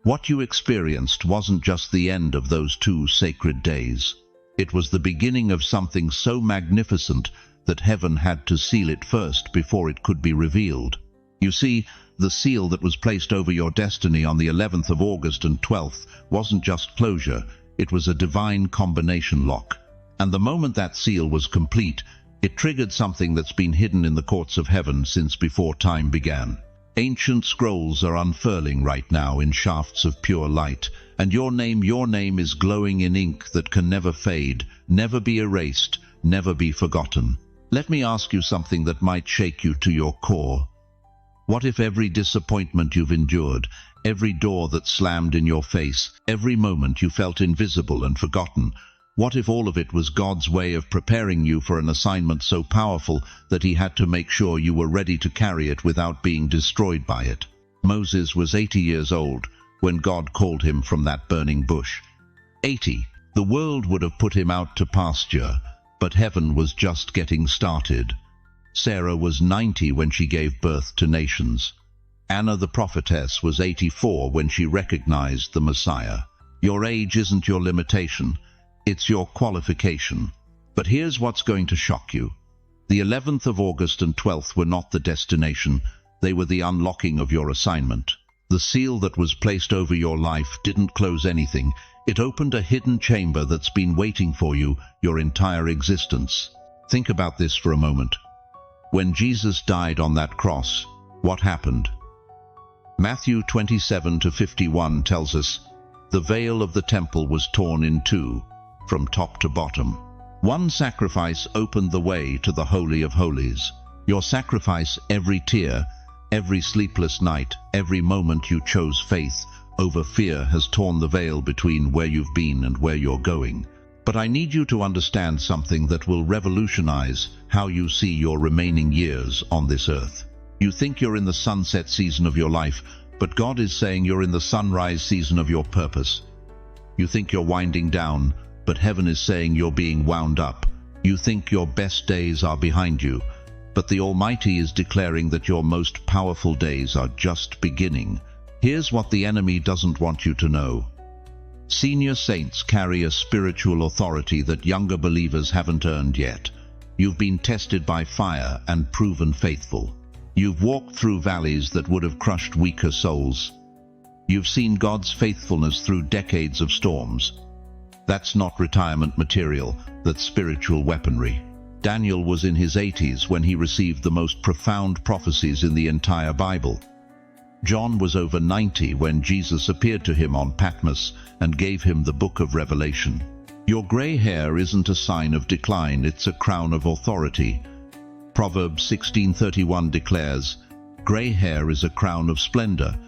what you experienced wasn't just the end of those 2 sacred days. It was the beginning of something so magnificent that heaven had to seal it first before it could be revealed. You see, the seal that was placed over your destiny on the 11th of August and 12th wasn't just closure, it was a divine combination lock. And the moment that seal was complete, it triggered something that's been hidden in the courts of heaven since before time began. Ancient scrolls are unfurling right now in shafts of pure light, and your name is glowing in ink that can never fade, never be erased, never be forgotten. Let me ask you something that might shake you to your core. What if every disappointment you've endured, every door that slammed in your face, every moment you felt invisible and forgotten, What if all of it was God's way of preparing you for an assignment so powerful that he had to make sure you were ready to carry it without being destroyed by it? Moses was 80 years old when God called him from that burning bush. 80. The world would have put him out to pasture, but heaven was just getting started. Sarah was 90 when she gave birth to nations. Anna the prophetess was 84 when she recognized the Messiah. Your age isn't your limitation. It's your qualification. But here's what's going to shock you. The 11th of August and 12th were not the destination. They were the unlocking of your assignment. The seal that was placed over your life didn't close anything. It opened a hidden chamber that's been waiting for you your entire existence. Think about this for a moment. When Jesus died on that cross, what happened? Matthew 27-51 tells us, the veil of the temple was torn in two, from top to bottom. One sacrifice opened the way to the Holy of Holies. Your sacrifice, every tear, every sleepless night, every moment you chose faith over fear, has torn the veil between where you've been and where you're going. But I need you to understand something that will revolutionize how you see your remaining years on this earth. You think you're in the sunset season of your life, but God is saying you're in the sunrise season of your purpose. You think you're winding down, but heaven is saying you're being wound up. You think your best days are behind you, but the Almighty is declaring that your most powerful days are just beginning. Here's what the enemy doesn't want you to know. Senior saints carry a spiritual authority that younger believers haven't earned yet. You've been tested by fire and proven faithful. You've walked through valleys that would have crushed weaker souls. You've seen God's faithfulness through decades of storms. That's not retirement material, that's spiritual weaponry. Daniel was in his 80s when he received the most profound prophecies in the entire Bible. John was over 90 when Jesus appeared to him on Patmos and gave him the book of Revelation. Your gray hair isn't a sign of decline, it's a crown of authority. Proverbs 16:31 declares, gray hair is a crown of splendor.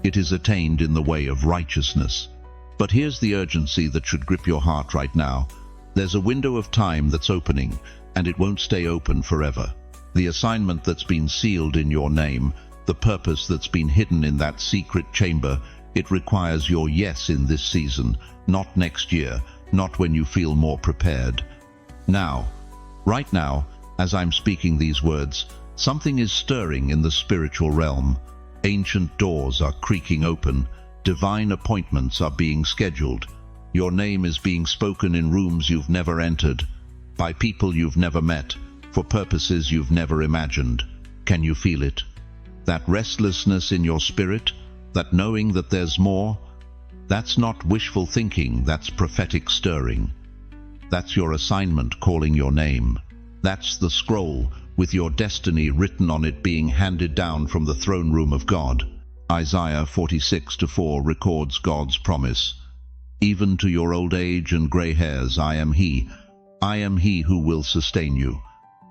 It is attained in the way of righteousness. But here's the urgency that should grip your heart right now. There's a window of time that's opening, and it won't stay open forever. The assignment that's been sealed in your name, the purpose that's been hidden in that secret chamber, it requires your yes in this season, not next year, not when you feel more prepared. Now, right now, as I'm speaking these words, something is stirring in the spiritual realm. Ancient doors are creaking open. Divine appointments are being scheduled. Your name is being spoken in rooms you've never entered, by people you've never met, for purposes you've never imagined. Can you feel it? That restlessness in your spirit, that knowing that there's more? That's not wishful thinking, that's prophetic stirring. That's your assignment calling your name. That's the scroll with your destiny written on it being handed down from the throne room of God. Isaiah 46:4 records God's promise. Even to your old age and gray hairs, I am He. I am He who will sustain you.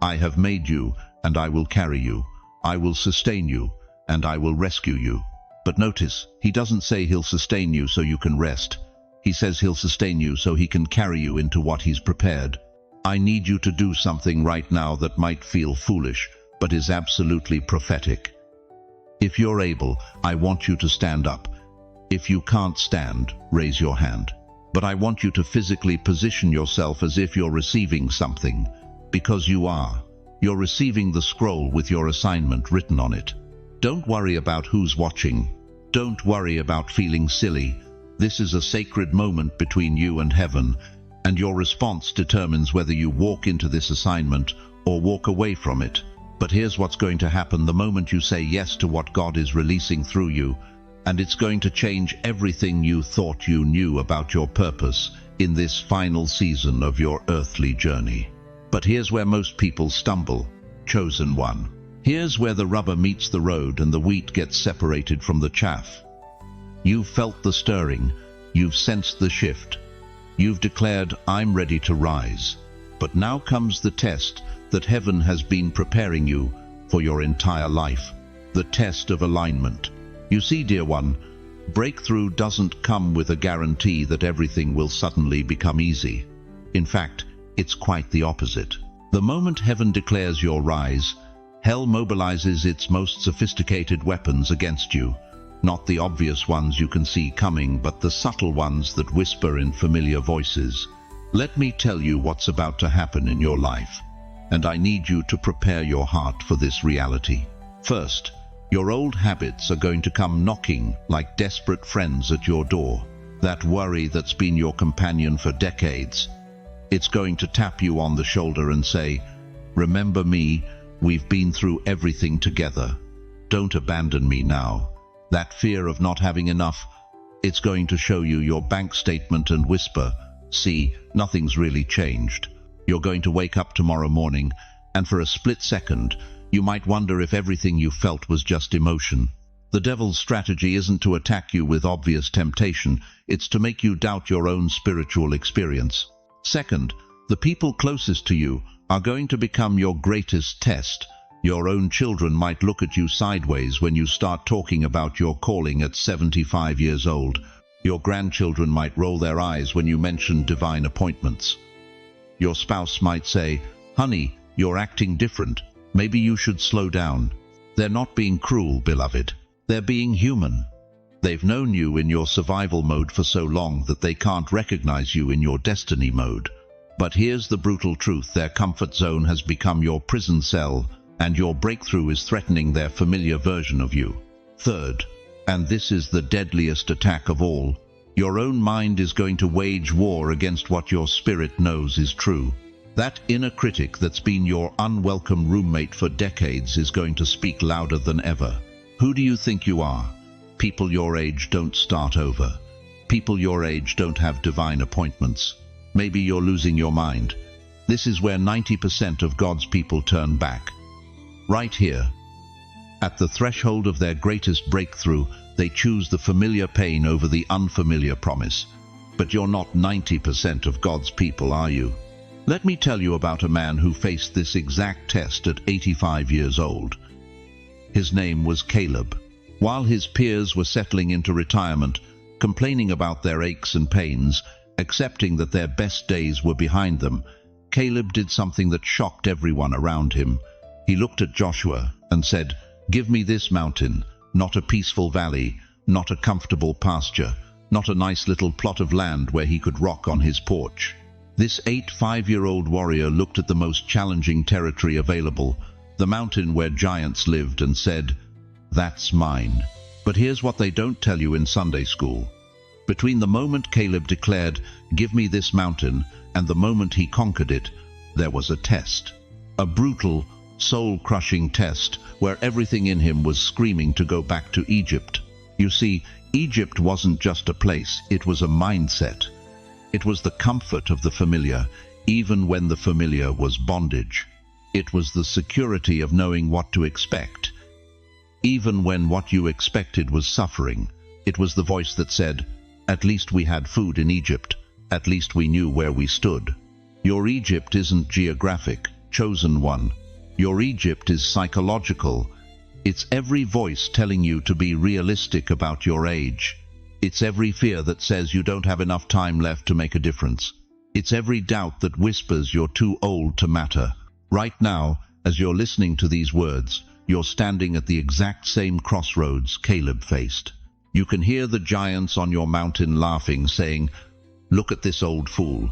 I have made you, and I will carry you. I will sustain you, and I will rescue you. But notice, He doesn't say He'll sustain you so you can rest. He says He'll sustain you so He can carry you into what He's prepared. I need you to do something right now that might feel foolish, but is absolutely prophetic. If you're able, I want you to stand up. If you can't stand, raise your hand. But I want you to physically position yourself as if you're receiving something, because you are. You're receiving the scroll with your assignment written on it. Don't worry about who's watching. Don't worry about feeling silly. This is a sacred moment between you and heaven, and your response determines whether you walk into this assignment or walk away from it. But here's what's going to happen the moment you say yes to what God is releasing through you, and it's going to change everything you thought you knew about your purpose in this final season of your earthly journey. But here's where most people stumble. Chosen one. Here's where the rubber meets the road and the wheat gets separated from the chaff. You've felt the stirring. You've sensed the shift. You've declared, I'm ready to rise. But now comes the test that heaven has been preparing you for your entire life. The test of alignment. You see, dear one, breakthrough doesn't come with a guarantee that everything will suddenly become easy. In fact, it's quite the opposite. The moment heaven declares your rise, hell mobilizes its most sophisticated weapons against you. Not the obvious ones you can see coming, but the subtle ones that whisper in familiar voices. Let me tell you what's about to happen in your life, and I need you to prepare your heart for this reality. First, your old habits are going to come knocking like desperate friends at your door. That worry that's been your companion for decades. It's going to tap you on the shoulder and say, "Remember me, we've been through everything together. Don't abandon me now." That fear of not having enough, it's going to show you your bank statement and whisper, "See, nothing's really changed." You're going to wake up tomorrow morning, and for a split second, you might wonder if everything you felt was just emotion. The devil's strategy isn't to attack you with obvious temptation, it's to make you doubt your own spiritual experience. Second, the people closest to you are going to become your greatest test. Your own children might look at you sideways when you start talking about your calling at 75 years old. Your grandchildren might roll their eyes when you mention divine appointments. Your spouse might say, "Honey, you're acting different. Maybe you should slow down." They're not being cruel, beloved. They're being human. They've known you in your survival mode for so long that they can't recognize you in your destiny mode. But here's the brutal truth: their comfort zone has become your prison cell, and your breakthrough is threatening their familiar version of you. Third, and this is the deadliest attack of all, your own mind is going to wage war against what your spirit knows is true. That inner critic that's been your unwelcome roommate for decades is going to speak louder than ever. Who do you think you are? People your age don't start over. People your age don't have divine appointments. Maybe you're losing your mind. This is where 90% of God's people turn back. Right here. At the threshold of their greatest breakthrough, they choose the familiar pain over the unfamiliar promise. But you're not 90% of God's people, are you? Let me tell you about a man who faced this exact test at 85 years old. His name was Caleb. While his peers were settling into retirement, complaining about their aches and pains, accepting that their best days were behind them, Caleb did something that shocked everyone around him. He looked at Joshua and said, "Give me this mountain, not a peaceful valley, not a comfortable pasture, not a nice little plot of land where he could rock on his porch." This 85-year-old warrior looked at the most challenging territory available, the mountain where giants lived, and said, "That's mine." But here's what they don't tell you in Sunday school. Between the moment Caleb declared, "Give me this mountain," and the moment he conquered it, there was a test. A brutal, soul-crushing test where everything in him was screaming to go back to Egypt. You see, Egypt wasn't just a place, it was a mindset. It was the comfort of the familiar, even when the familiar was bondage. It was the security of knowing what to expect, even when what you expected was suffering. It was the voice that said, "At least we had food in Egypt. At least we knew where we stood." Your Egypt isn't geographic, chosen one. Your Egypt is psychological. It's every voice telling you to be realistic about your age. It's every fear that says you don't have enough time left to make a difference. It's every doubt that whispers you're too old to matter. Right now, as you're listening to these words, you're standing at the exact same crossroads Caleb faced. You can hear the giants on your mountain laughing, saying, "Look at this old fool.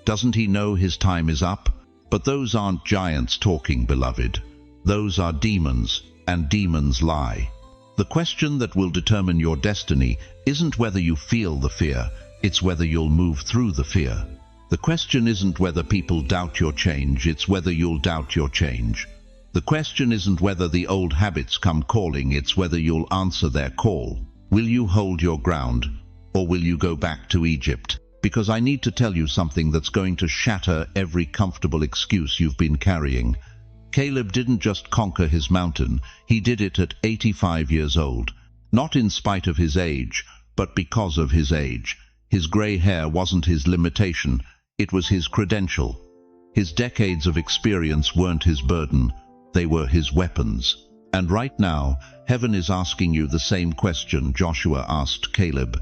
Doesn't he know his time is up?" But those aren't giants talking, beloved. Those are demons, and demons lie. The question that will determine your destiny isn't whether you feel the fear, it's whether you'll move through the fear. The question isn't whether people doubt your change, it's whether you'll doubt your change. The question isn't whether the old habits come calling, it's whether you'll answer their call. Will you hold your ground, or will you go back to Egypt? Because I need to tell you something that's going to shatter every comfortable excuse you've been carrying. Caleb didn't just conquer his mountain, he did it at 85 years old. Not in spite of his age, but because of his age. His gray hair wasn't his limitation, it was his credential. His decades of experience weren't his burden, they were his weapons. And right now, heaven is asking you the same question Joshua asked Caleb.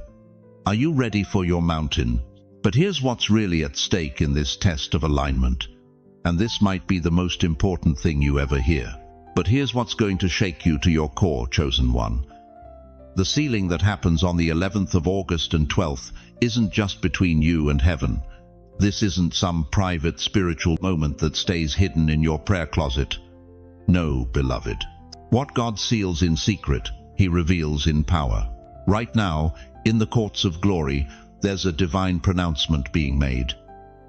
Are you ready for your mountain? But here's what's really at stake in this test of alignment. And this might be the most important thing you ever hear. But here's what's going to shake you to your core, chosen one. The sealing that happens on the 11th of August and 12th isn't just between you and heaven. This isn't some private spiritual moment that stays hidden in your prayer closet. No, beloved. What God seals in secret, He reveals in power. Right now, in the courts of glory, there's a divine pronouncement being made.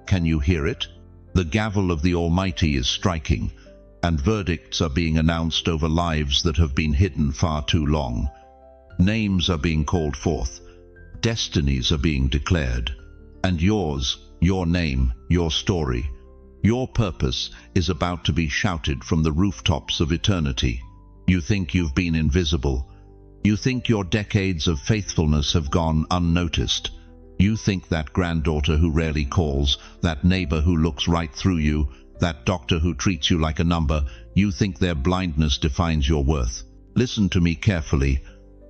Can you hear it? The gavel of the Almighty is striking, and verdicts are being announced over lives that have been hidden far too long. Names are being called forth. Destinies are being declared. And yours, your name, your story, your purpose is about to be shouted from the rooftops of eternity. You think you've been invisible. You think your decades of faithfulness have gone unnoticed. You think that granddaughter who rarely calls, that neighbor who looks right through you, that doctor who treats you like a number, you think their blindness defines your worth. Listen to me carefully.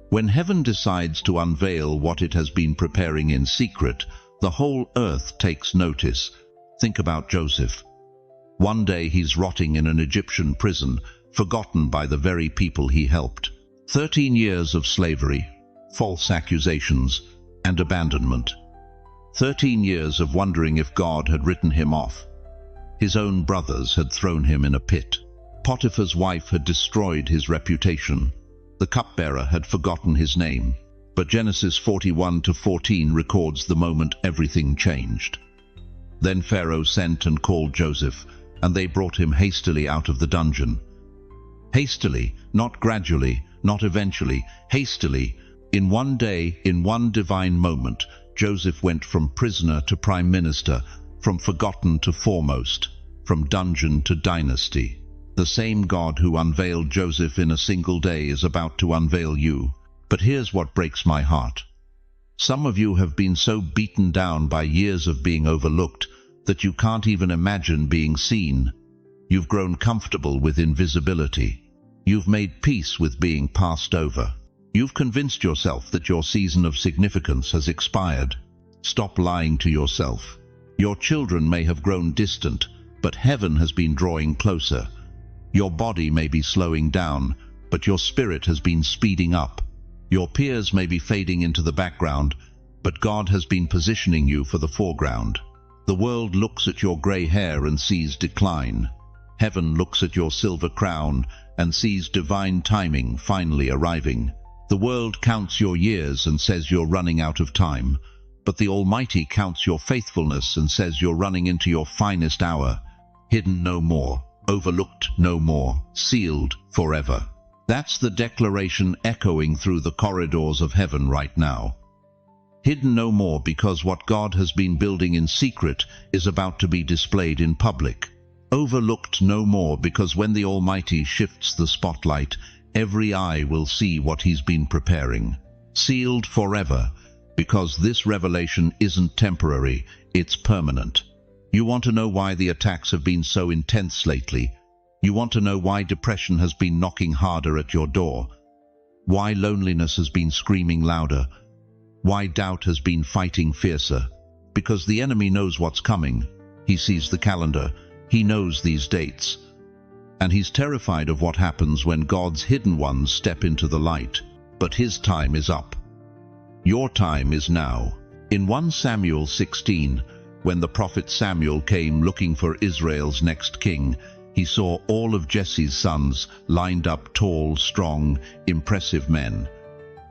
When heaven decides to unveil what it has been preparing in secret, the whole earth takes notice. Think about Joseph. One day he's rotting in an Egyptian prison, forgotten by the very people he helped. 13 years of slavery, false accusations, and abandonment. 13 years of wondering if God had written him off. His own brothers had thrown him in a pit. Potiphar's wife had destroyed his reputation. The cupbearer had forgotten his name. But Genesis 41-14 records the moment everything changed. Then Pharaoh sent and called Joseph, and they brought him hastily out of the dungeon. Hastily, not gradually, not eventually, hastily. In one day, in one divine moment, Joseph went from prisoner to prime minister, from forgotten to foremost, from dungeon to dynasty. The same God who unveiled Joseph in a single day is about to unveil you. But here's what breaks my heart. Some of you have been so beaten down by years of being overlooked that you can't even imagine being seen. You've grown comfortable with invisibility. You've made peace with being passed over. You've convinced yourself that your season of significance has expired. Stop lying to yourself. Your children may have grown distant, but heaven has been drawing closer. Your body may be slowing down, but your spirit has been speeding up. Your peers may be fading into the background, but God has been positioning you for the foreground. The world looks at your gray hair and sees decline. Heaven looks at your silver crown and sees divine timing finally arriving. The world counts your years and says you're running out of time, but the Almighty counts your faithfulness and says you're running into your finest hour. Hidden no more, overlooked no more, sealed forever. That's the declaration echoing through the corridors of heaven right now. Hidden no more because what God has been building in secret is about to be displayed in public. Overlooked no more because when the Almighty shifts the spotlight, every eye will see what He's been preparing. Sealed forever because this revelation isn't temporary, it's permanent. You want to know why the attacks have been so intense lately? You want to know why depression has been knocking harder at your door? Why loneliness has been screaming louder? Why doubt has been fighting fiercer? Because the enemy knows what's coming. He sees the calendar. He knows these dates. And he's terrified of what happens when God's hidden ones step into the light. But his time is up. Your time is now. In 1 Samuel 16, when the prophet Samuel came looking for Israel's next king, he saw all of Jesse's sons lined up, tall, strong, impressive men.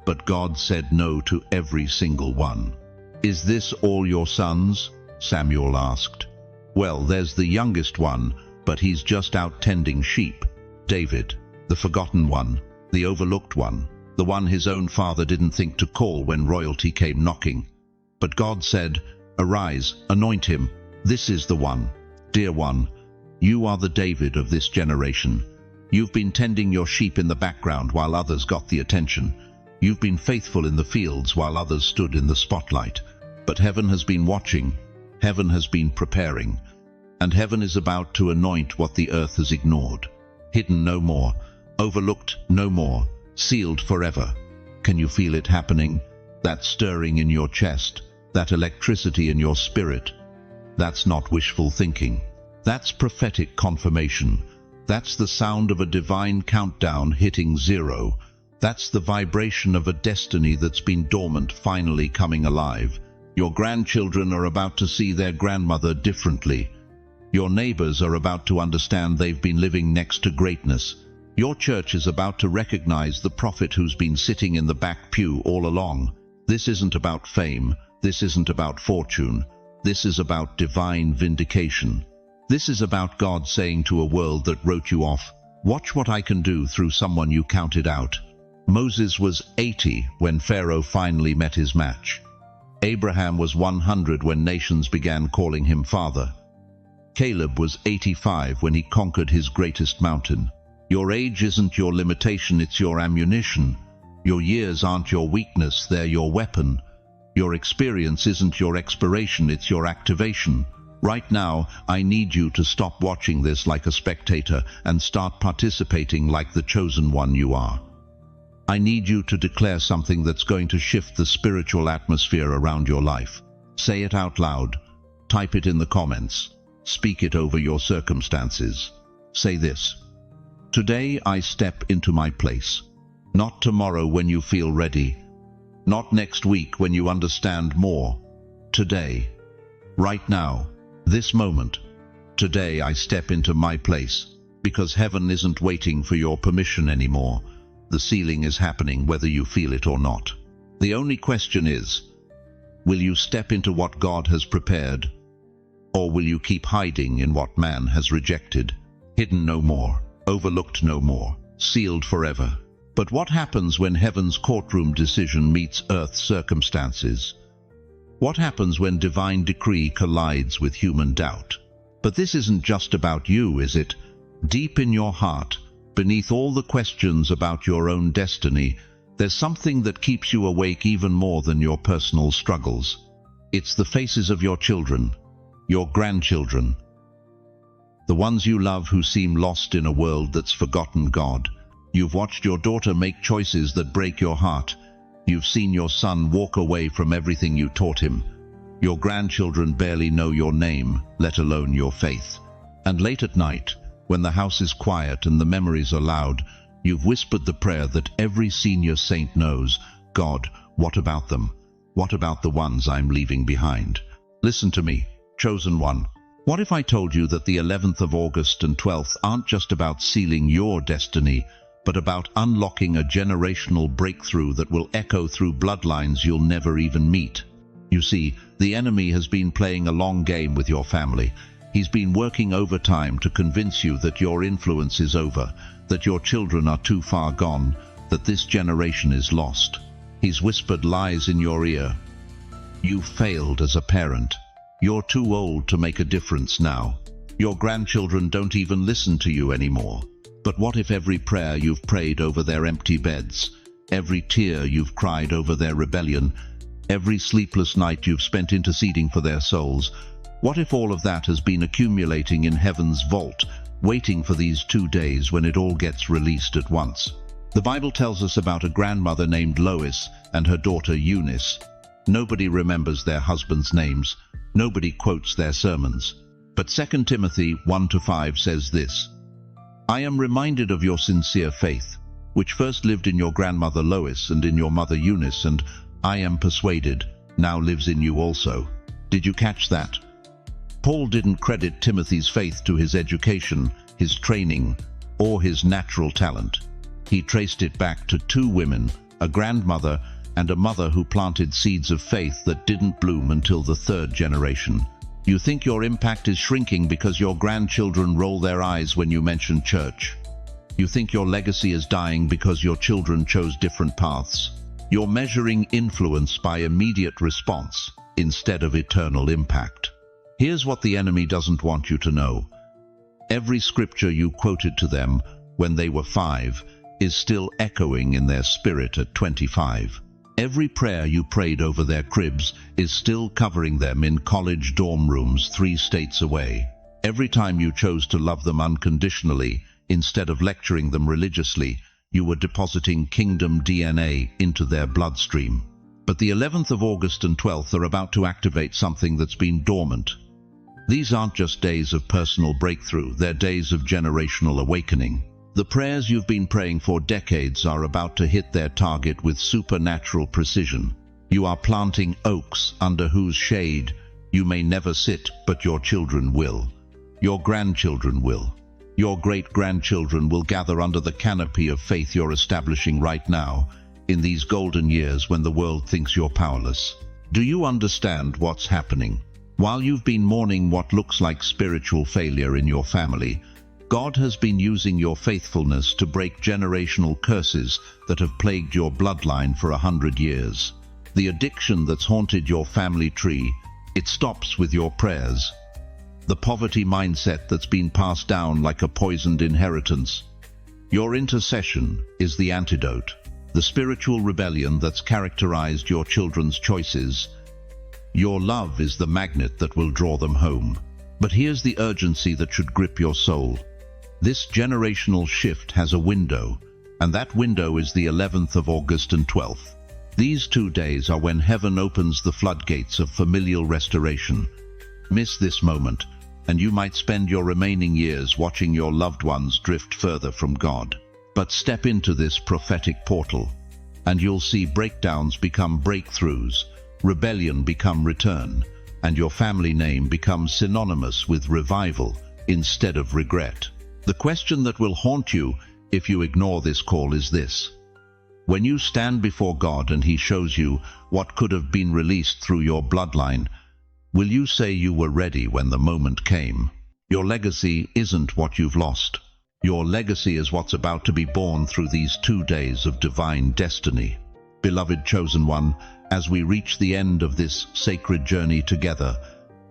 But God said no to every single one. "Is this all your sons?" Samuel asked. "Well, there's the youngest one, but he's just out tending sheep. David, the forgotten one, the overlooked one, the one his own father didn't think to call when royalty came knocking." But God said, "Arise, anoint him. This is the one. Dear one, you are the David of this generation. You've been tending your sheep in the background while others got the attention. You've been faithful in the fields while others stood in the spotlight. But heaven has been watching. Heaven has been preparing. And heaven is about to anoint what the earth has ignored. Hidden no more. Overlooked no more. Sealed forever. Can you feel it happening? That stirring in your chest. that electricity in your spirit. That's not wishful thinking. That's prophetic confirmation. That's the sound of a divine countdown hitting 0. That's the vibration of a destiny that's been dormant finally coming alive. Your grandchildren are about to see their grandmother differently. Your neighbors are about to understand they've been living next to greatness. Your church is about to recognize the prophet who's been sitting in the back pew all along. This isn't about fame. This isn't about fortune. This is about divine vindication. This is about God saying to a world that wrote you off, "Watch what I can do through someone you counted out." Moses was 80 when Pharaoh finally met his match. Abraham was 100 when nations began calling him father. Caleb was 85 when he conquered his greatest mountain. Your age isn't your limitation, it's your ammunition. Your years aren't your weakness, they're your weapon. Your experience isn't your expiration, it's your activation. Right now, I need you to stop watching this like a spectator and start participating like the chosen one you are. I need you to declare something that's going to shift the spiritual atmosphere around your life. Say it out loud. Type it in the comments. Speak it over your circumstances. Say this: "Today I step into my place." Not tomorrow when you feel ready. Not next week when you understand more. Today. Right now. This moment. Today I step into my place. Because heaven isn't waiting for your permission anymore. The sealing is happening whether you feel it or not. The only question is, will you step into what God has prepared? Or will you keep hiding in what man has rejected? Hidden no more, overlooked no more, sealed forever. But what happens when heaven's courtroom decision meets earth's circumstances? What happens when divine decree collides with human doubt? But this isn't just about you, is it? Deep in your heart, beneath all the questions about your own destiny, there's something that keeps you awake even more than your personal struggles. It's the faces of your children, your grandchildren, the ones you love who seem lost in a world that's forgotten God. You've watched your daughter make choices that break your heart. You've seen your son walk away from everything you taught him. Your grandchildren barely know your name, let alone your faith. And late at night, when the house is quiet and the memories are loud, you've whispered the prayer that every senior saint knows: God, what about them? What about the ones I'm leaving behind? Listen to me, chosen one. What if I told you that the 11th of August and 12th aren't just about sealing your destiny, but about unlocking a generational breakthrough that will echo through bloodlines you'll never even meet? You see, the enemy has been playing a long game with your family. He's been working overtime to convince you that your influence is over, that your children are too far gone, that this generation is lost. He's whispered lies in your ear. You failed as a parent. You're too old to make a difference now. Your grandchildren don't even listen to you anymore. But what if every prayer you've prayed over their empty beds, every tear you've cried over their rebellion, every sleepless night you've spent interceding for their souls, what if all of that has been accumulating in heaven's vault, waiting for these 2 days when it all gets released at once? The Bible tells us about a grandmother named Lois and her daughter Eunice. Nobody remembers their husbands' names. Nobody quotes their sermons. But 2 Timothy 1-5 says this: I am reminded of your sincere faith, which first lived in your grandmother Lois and in your mother Eunice, and I am persuaded now lives in you also. Did you catch that? Paul didn't credit Timothy's faith to his education, his training, or his natural talent. He traced it back to 2 women, a grandmother and a mother who planted seeds of faith that didn't bloom until the 3rd generation. You think your impact is shrinking because your grandchildren roll their eyes when you mention church. You think your legacy is dying because your children chose different paths. You're measuring influence by immediate response instead of eternal impact. Here's what the enemy doesn't want you to know. Every scripture you quoted to them when they were 5 is still echoing in their spirit at 25. Every prayer you prayed over their cribs is still covering them in college dorm rooms 3 states away. Every time you chose to love them unconditionally, instead of lecturing them religiously, you were depositing kingdom DNA into their bloodstream. But the 11th of August and 12th are about to activate something that's been dormant. These aren't just days of personal breakthrough, they're days of generational awakening. The prayers you've been praying for decades are about to hit their target with supernatural precision. You are planting oaks under whose shade you may never sit, but your children will. Your grandchildren will. Your great-grandchildren will gather under the canopy of faith you're establishing right now, in these golden years when the world thinks you're powerless. Do you understand what's happening? While you've been mourning what looks like spiritual failure in your family, God has been using your faithfulness to break generational curses that have plagued your bloodline for 100 years. The addiction that's haunted your family tree, it stops with your prayers. The poverty mindset that's been passed down like a poisoned inheritance. Your intercession is the antidote. The spiritual rebellion that's characterized your children's choices. Your love is the magnet that will draw them home. But here's the urgency that should grip your soul. This generational shift has a window, and that window is the 11th of August and 12th. These 2 days are when heaven opens the floodgates of familial restoration. Miss this moment, and you might spend your remaining years watching your loved ones drift further from God. But step into this prophetic portal, and you'll see breakdowns become breakthroughs, rebellion become return, and your family name becomes synonymous with revival instead of regret. The question that will haunt you if you ignore this call is this. When you stand before God and He shows you what could have been released through your bloodline, will you say you were ready when the moment came? Your legacy isn't what you've lost. Your legacy is what's about to be born through these 2 days of divine destiny. Beloved chosen one, as we reach the end of this sacred journey together,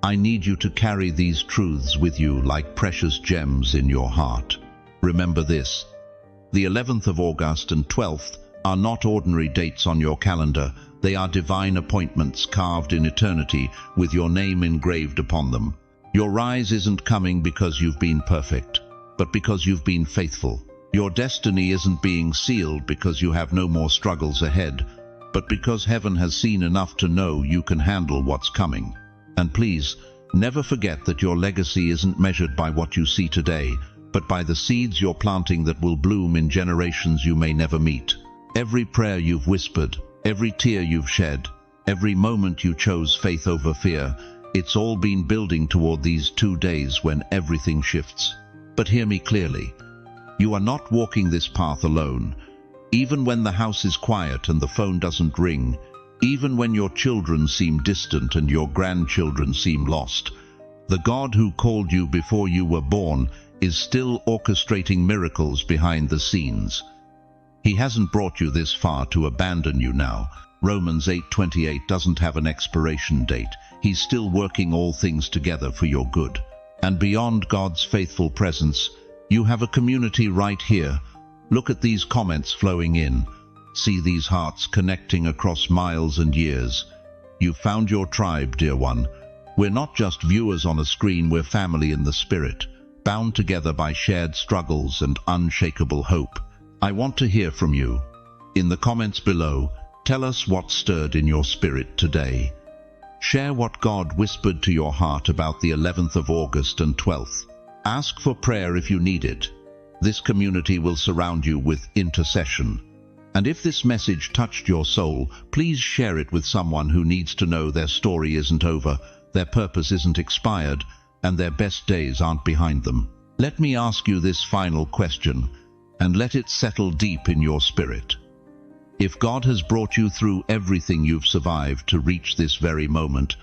I need you to carry these truths with you like precious gems in your heart. Remember this. The 11th of August and 12th are not ordinary dates on your calendar. They are divine appointments carved in eternity with your name engraved upon them. Your rise isn't coming because you've been perfect, but because you've been faithful. Your destiny isn't being sealed because you have no more struggles ahead, but because heaven has seen enough to know you can handle what's coming. And please, never forget that your legacy isn't measured by what you see today, but by the seeds you're planting that will bloom in generations you may never meet. Every prayer you've whispered, every tear you've shed, every moment you chose faith over fear, it's all been building toward these 2 days when everything shifts. But hear me clearly. You are not walking this path alone. Even when the house is quiet and the phone doesn't ring, even when your children seem distant and your grandchildren seem lost, the God who called you before you were born is still orchestrating miracles behind the scenes. He hasn't brought you this far to abandon you now. Romans 8:28 doesn't have an expiration date. He's still working all things together for your good. And beyond God's faithful presence, you have a community right here. Look at these comments flowing in. See these hearts connecting across miles and years. You've found your tribe, dear one. We're not just viewers on a screen, we're family in the spirit, bound together by shared struggles and unshakable hope. I want to hear from you. In the comments below, tell us what stirred in your spirit today. Share what God whispered to your heart about the 11th of August and 12th. Ask for prayer if you need it. This community will surround you with intercession. And if this message touched your soul, please share it with someone who needs to know their story isn't over, their purpose isn't expired, and their best days aren't behind them. Let me ask you this final question, and let it settle deep in your spirit. If God has brought you through everything you've survived to reach this very moment,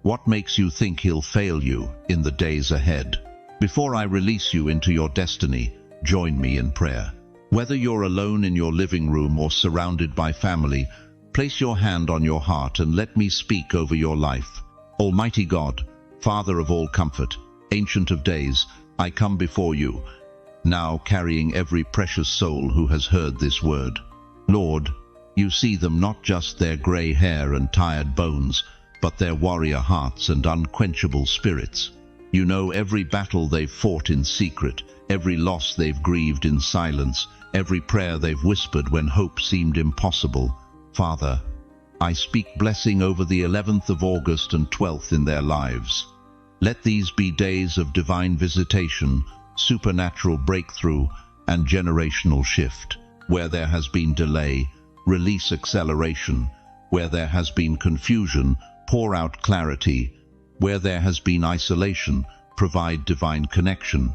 what makes you think He'll fail you in the days ahead? Before I release you into your destiny, join me in prayer. Whether you're alone in your living room or surrounded by family, place your hand on your heart and let me speak over your life. Almighty God, Father of all comfort, Ancient of Days, I come before you, now carrying every precious soul who has heard this word. Lord, you see them, not just their gray hair and tired bones, but their warrior hearts and unquenchable spirits. You know every battle they've fought in secret, every loss they've grieved in silence, every prayer they've whispered when hope seemed impossible. Father, I speak blessing over the 11th of August and 12th in their lives. Let these be days of divine visitation, supernatural breakthrough, and generational shift. Where there has been delay, release acceleration. Where there has been confusion, pour out clarity. Where there has been isolation, provide divine connection.